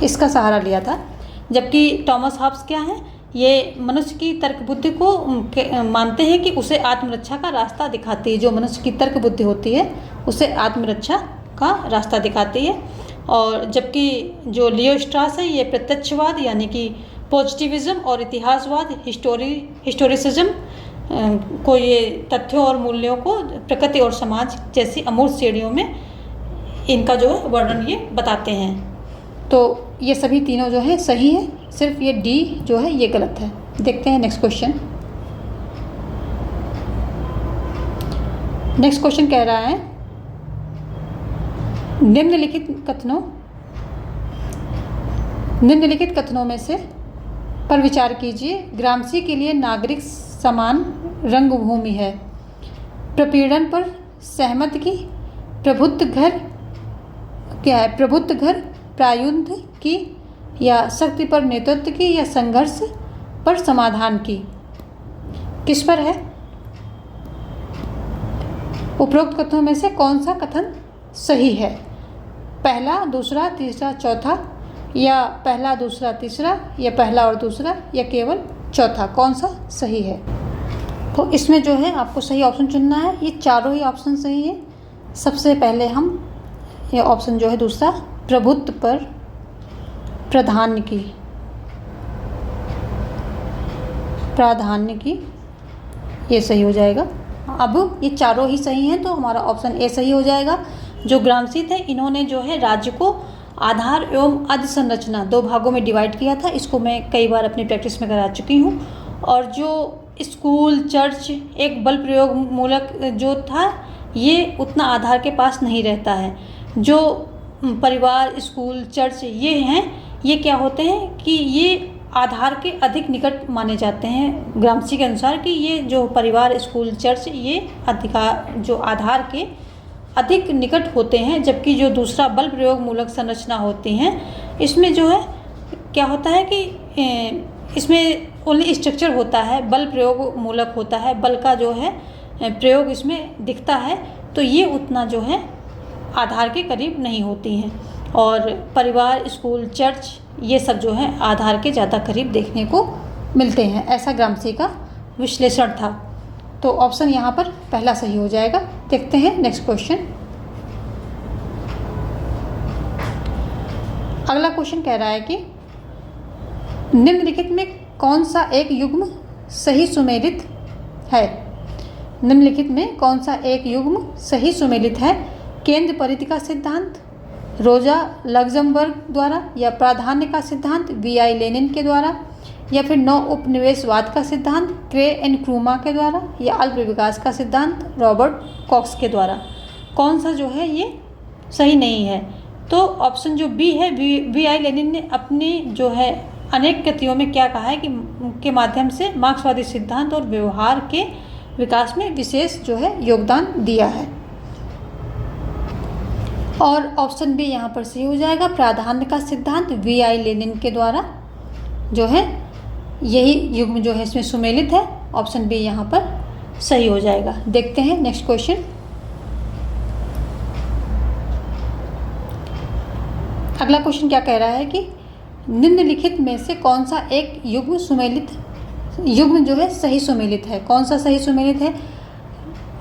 इसका सहारा लिया था। जबकि टॉमस हॉब्स क्या है, ये मनुष्य की तर्क बुद्धि को मानते हैं कि उसे आत्मरक्षा का रास्ता दिखाती है। जो मनुष्य की तर्क बुद्धि होती है उसे आत्मरक्षा का रास्ता दिखाती है। और जबकि जो लियो स्ट्रॉस है, ये प्रत्यक्षवाद यानी कि पॉजिटिविज्म और इतिहासवाद, हिस्टोरिसिज्म को, ये तथ्यों और मूल्यों को प्रकृति और समाज जैसी अमूर्त श्रेणियों में इनका जो है वर्णन ये बताते हैं। तो ये सभी तीनों जो है सही है, सिर्फ ये डी जो है ये गलत है। देखते हैं नेक्स्ट क्वेश्चन। नेक्स्ट क्वेश्चन कह रहा है, निम्नलिखित कथनों में से पर विचार कीजिए। ग्रामसी के लिए नागरिक समान रंगभूमि है। प्रपीड़न पर सहमत की, प्रभुत्व घर क्या है, प्रभुत्व घर प्रायुध की, या शक्ति पर नेतृत्व की, या संघर्ष पर समाधान की? किस पर है? उपरोक्त कथनों में से कौन सा कथन सही है? पहला, दूसरा, तीसरा, चौथा, या पहला, दूसरा, तीसरा, या पहला और दूसरा, या केवल चौथा? कौन सा सही है? तो इसमें जो है आपको सही ऑप्शन चुनना है। ये चारों ही ऑप्शन सही है। सबसे पहले हम ये ऑप्शन जो है दूसरा, प्रभुत्व पर प्राधान्य की, ये सही हो जाएगा। अब ये चारों ही सही हैं, तो हमारा ऑप्शन ए सही हो जाएगा। जो ग्रामसी थे, इन्होंने जो है राज्य को आधार एवं अधसंरचना दो भागों में डिवाइड किया था। इसको मैं कई बार अपनी प्रैक्टिस में करा चुकी हूँ। और जो स्कूल, चर्च एक बल प्रयोग मूलक जो था, ये उतना आधार के पास नहीं रहता है। जो परिवार, स्कूल, चर्च ये हैं, ये क्या होते हैं कि ये आधार के अधिक निकट माने जाते हैं। ग्रामसी के अनुसार कि ये जो परिवार, स्कूल, चर्च ये अधिकार जो आधार के अधिक निकट होते हैं, जबकि जो दूसरा बल प्रयोग मूलक संरचना होती हैं इसमें जो है क्या होता है कि इसमें ओनली स्ट्रक्चर होता है, बल प्रयोग मूलक होता है, बल का जो है प्रयोग इसमें दिखता है, तो ये उतना जो है आधार के करीब नहीं होती हैं। और परिवार, स्कूल, चर्च ये सब जो है आधार के ज़्यादा करीब देखने को मिलते हैं। ऐसा ग्रामसी का विश्लेषण था। तो ऑप्शन यहाँ पर पहला सही हो जाएगा। देखते हैं नेक्स्ट क्वेश्चन। अगला क्वेश्चन कह रहा है कि निम्नलिखित में कौन सा एक युग्म सही सुमेलित है। निम्नलिखित में कौन सा एक युग्म सही सुमेलित है। केंद्र परिधि का सिद्धांत रोजा लग्जमबर्ग द्वारा, या प्राधान्य का सिद्धांत VI लेनिन के द्वारा, या फिर नौ उपनिवेशवाद का सिद्धांत क्रे एंड क्रूमा के द्वारा, या अल्प विकास का सिद्धांत रॉबर्ट कॉक्स के द्वारा। कौन सा जो है ये सही नहीं है। तो ऑप्शन जो बी है, VI लेनिन ने अपनी जो है अनेक कृतियों में क्या कहा है कि के माध्यम से मार्क्सवादी सिद्धांत और व्यवहार के विकास में विशेष जो है योगदान दिया है। और ऑप्शन बी यहाँ पर सही हो जाएगा। प्राधान्य का सिद्धांत VI लेनिन के द्वारा जो है यही युग्म जो है इसमें सुमेलित है। ऑप्शन बी यहाँ पर सही हो जाएगा। देखते हैं नेक्स्ट क्वेश्चन। अगला क्वेश्चन क्या कह रहा है कि निम्नलिखित में से कौन सा एक युग्म जो है सही सुमेलित है। कौन सा सही सुमेलित है।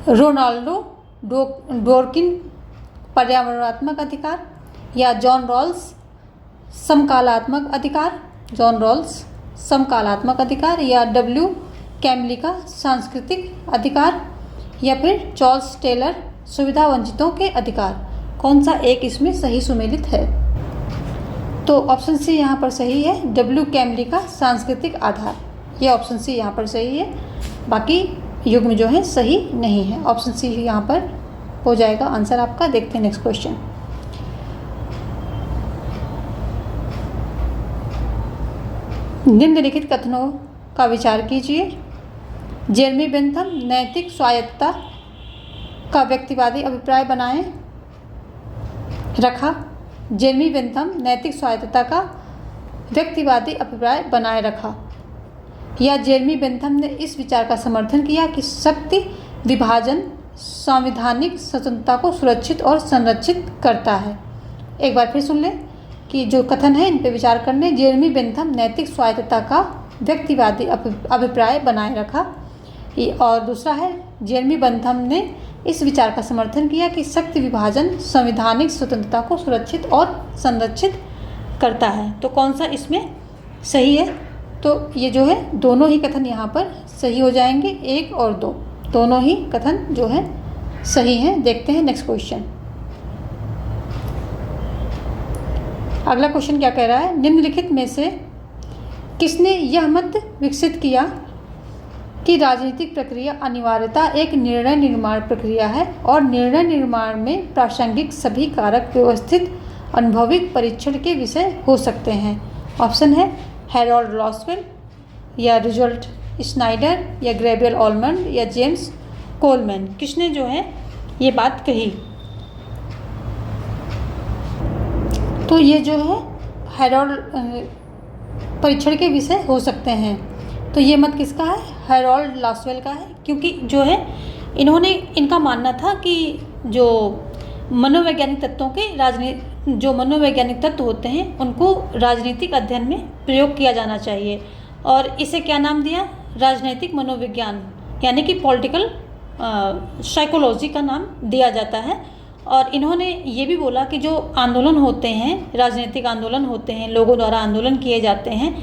रोनाल्डो डोरकिन पर्यावरणात्मक अधिकार, या जॉन रॉल्स समकालात्मक अधिकार, या W कैमली का सांस्कृतिक अधिकार, या फिर चार्ल्स टेलर सुविधा वंचितों के अधिकार। कौन सा एक इसमें सही सुमेलित है। तो ऑप्शन सी यहाँ पर सही है। W कैमली का सांस्कृतिक आधार, ये ऑप्शन सी यहाँ पर सही है। बाकी युग्म जो है सही नहीं है। ऑप्शन सी यहाँ पर हो जाएगा आंसर आपका। देखते हैं नेक्स्ट क्वेश्चन। निम्नलिखित कथनों का विचार कीजिए। जेरेमी बेंथम नैतिक स्वायत्तता का व्यक्तिवादी अभिप्राय बनाए रखा। जेरेमी बेंथम नैतिक स्वायत्तता का व्यक्तिवादी अभिप्राय बनाए रखा। या जेरेमी बेंथम ने इस विचार का समर्थन किया कि शक्ति विभाजन संवैधानिक स्वतंत्रता को सुरक्षित और संरक्षित करता है। एक बार फिर सुन लें कि जो कथन है इन पर विचार करने। जेरेमी बेंथम नैतिक स्वायत्तता का व्यक्तिवादी अभिप्राय बनाए रखा। और दूसरा है जेरेमी बेंथम ने इस विचार का समर्थन किया कि शक्ति विभाजन संवैधानिक स्वतंत्रता को सुरक्षित और संरक्षित करता है। तो कौन सा इसमें सही है। तो ये जो है दोनों ही कथन यहाँ पर सही हो जाएंगे। 1 और 2 दोनों ही कथन जो है सही हैं। देखते हैं नेक्स्ट क्वेश्चन। अगला क्वेश्चन क्या कह रहा है। निम्नलिखित में से किसने यह मत विकसित किया कि राजनीतिक प्रक्रिया अनिवार्यता एक निर्णय निर्माण प्रक्रिया है और निर्णय निर्माण में प्रासंगिक सभी कारक व्यवस्थित अनुभविक परीक्षण के विषय हो सकते हैं। ऑप्शन है हैरोल्ड लॉसवेल, या रिजल्ट स्नाइडर, या ग्रेबियल ऑलमंड, या जेम्स कोलमैन। किसने जो है ये बात कही। तो ये जो है हैरोल्ड परीक्षण के विषय हो सकते हैं। तो ये मत किसका है। हैरोल्ड लॉसवेल का है। क्योंकि जो है इनका मानना था कि जो मनोवैज्ञानिक तत्वों के जो मनोवैज्ञानिक तत्व होते हैं उनको राजनीतिक अध्ययन में प्रयोग किया जाना चाहिए। और इसे क्या नाम दिया। राजनैतिक मनोविज्ञान, यानी कि पॉलिटिकल साइकोलॉजी का नाम दिया जाता है। और इन्होंने ये भी बोला कि जो आंदोलन होते हैं, राजनीतिक आंदोलन होते हैं, लोगों द्वारा आंदोलन किए जाते हैं,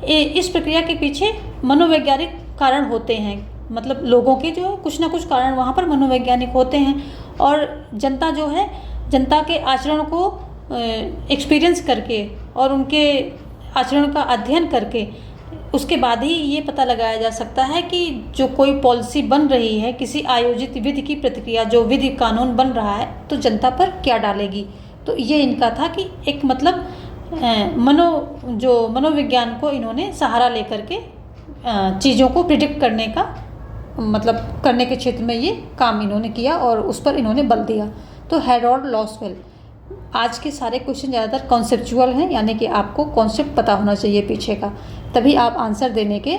इस प्रक्रिया के पीछे मनोवैज्ञानिक कारण होते हैं। मतलब लोगों के जो कुछ ना कुछ कारण वहाँ पर मनोवैज्ञानिक होते हैं। और जनता जो है जनता के आचरण को एक्सपीरियंस करके और उनके आचरण का अध्ययन करके उसके बाद ही ये पता लगाया जा सकता है कि जो कोई पॉलिसी बन रही है, किसी आयोजित विधि की प्रतिक्रिया, जो विधि कानून बन रहा है तो जनता पर क्या डालेगी। तो ये इनका था कि एक मतलब मनोविज्ञान को इन्होंने सहारा लेकर के चीज़ों को प्रिडिक्ट करने का मतलब करने के क्षेत्र में ये काम इन्होंने किया और उस पर इन्होंने बल दिया। तो हैरोल्ड लॉसवेल। आज के सारे क्वेश्चन ज़्यादातर कॉन्सेप्चुअल हैं, यानी कि आपको कॉन्सेप्ट पता होना चाहिए पीछे का, तभी आप आंसर देने के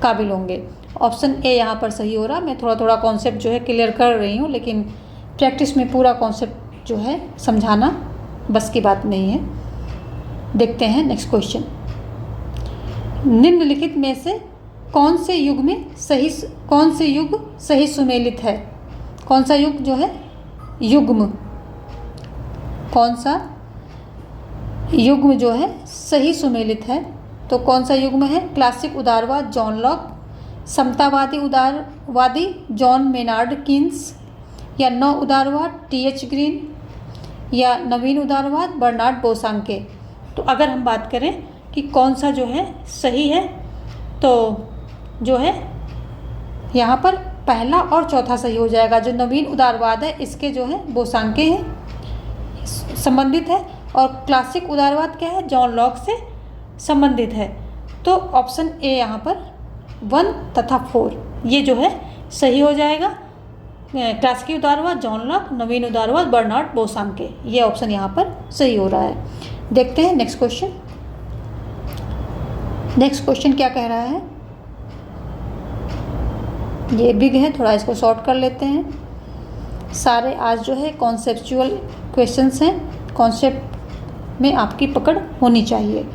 काबिल होंगे। ऑप्शन ए यहाँ पर सही हो रहा। मैं थोड़ा थोड़ा कॉन्सेप्ट जो है क्लियर कर रही हूँ, लेकिन प्रैक्टिस में पूरा कॉन्सेप्ट जो है समझाना बस की बात नहीं है। देखते हैं नेक्स्ट क्वेश्चन। निम्नलिखित में से कौन से युग सही सुमेलित है? कौन सा युग जो है युग्म, कौन सा युग्म जो है सही सुमेलित है? तो कौन सा युग्म है? क्लासिक उदारवाद जॉन लॉक, समतावादी उदारवादी जॉन मेनार्ड कीन्स, या नव उदारवाद टी.एच. ग्रीन, या नवीन उदारवाद बर्नार्ड बोसांके। तो अगर हम बात करें कि कौन सा जो है सही है, तो जो है यहाँ पर पहला और चौथा सही हो जाएगा। जो नवीन उदारवाद है इसके जो है बोसांके हैं संबंधित है, और क्लासिक उदारवाद क्या है? जॉन लॉक से संबंधित है। तो ऑप्शन ए यहाँ पर 1 तथा 4 ये जो है सही हो जाएगा। क्लासिक उदारवाद जॉन लॉक, नवीन उदारवाद बर्नार्ड बोसांके, ये ऑप्शन यहाँ पर सही हो रहा है। देखते हैं नेक्स्ट क्वेश्चन। नेक्स्ट क्वेश्चन क्या कह रहा है? ये बिग है, थोड़ा इसको शॉर्ट कर लेते हैं। सारे आज जो है कॉन्सेप्चुअल क्वेश्चंस हैं, कॉन्सेप्ट में आपकी पकड़ होनी चाहिए।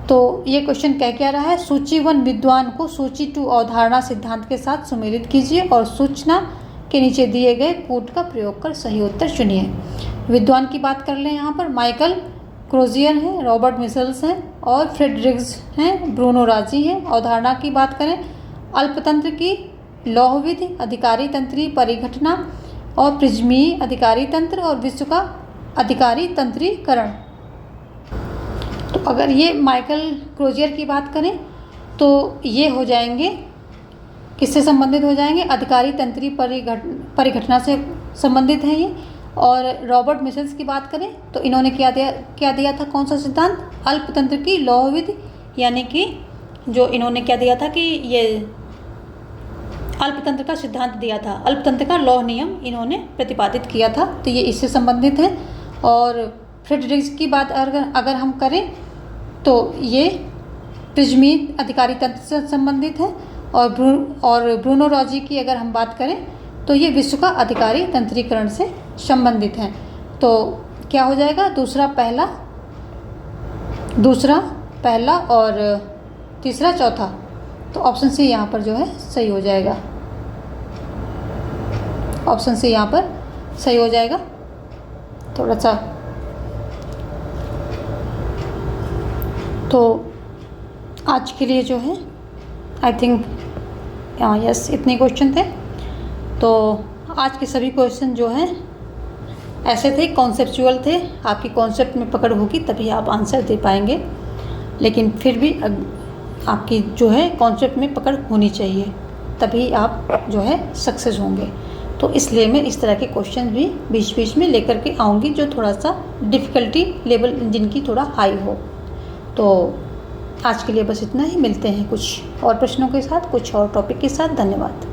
तो ये क्वेश्चन क्या रहा है? सूचीवन विद्वान को सूची 2 अवधारणा सिद्धांत के साथ सुमेलित कीजिए और सूचना के नीचे दिए गए कूट का प्रयोग कर सही उत्तर चुनिए। विद्वान की बात कर लें, यहाँ पर माइकल क्रोजियर हैं, रॉबर्ट मिशेल्स हैं और फ्रेडरिक्स हैं, ब्रूनो राजी हैं। अवधारणा की बात करें, अल्पतंत्र की लौहविधि, अधिकारी तंत्रीय परिघटना और प्रिज्मीय अधिकारी तंत्र, और विश्व का अधिकारी तंत्रीकरण। तो अगर ये माइकल क्रोजियर की बात करें तो ये हो जाएंगे, किससे संबंधित हो जाएंगे? अधिकारी तंत्रीय परिघटना से संबंधित हैं ये। और रॉबर्ट मिशेल्स की बात करें तो इन्होंने क्या दिया था? कौन सा सिद्धांत? अल्पतंत्र की लौहविधि, यानी कि जो इन्होंने क्या दिया था कि ये अल्पतंत्र का सिद्धांत दिया था, अल्पतंत्र का लौह नियम इन्होंने प्रतिपादित किया था, तो ये इससे संबंधित है। और फ्रेडरिक्स की बात अगर हम करें तो ये प्रिज्मीय अधिकारी तंत्र से संबंधित है। और ब्रूनो राजी की अगर हम बात करें तो ये विश्व का अधिकारी तंत्रीकरण से संबंधित हैं। तो क्या हो जाएगा? दूसरा पहला और तीसरा चौथा। तो ऑप्शन सी यहाँ पर जो है सही हो जाएगा। ऑप्शन सी यहाँ पर सही हो जाएगा। थोड़ा सा तो आज के लिए जो है आई थिंक यस इतने क्वेश्चन थे। तो आज के सभी क्वेश्चन जो हैं ऐसे थे, कॉन्सेप्चुअल थे। आपकी कॉन्सेप्ट में पकड़ होगी तभी आप आंसर दे पाएंगे, लेकिन फिर भी आपकी जो है कॉन्सेप्ट में पकड़ होनी चाहिए, तभी आप जो है सक्सेस होंगे। तो इसलिए मैं इस तरह के क्वेश्चन भी बीच बीच में लेकर के आऊँगी जो थोड़ा सा डिफ़िकल्टी लेवल जिनकी थोड़ा हाई हो। तो आज के लिए बस इतना ही। मिलते हैं कुछ और प्रश्नों के साथ, कुछ और टॉपिक के साथ। धन्यवाद।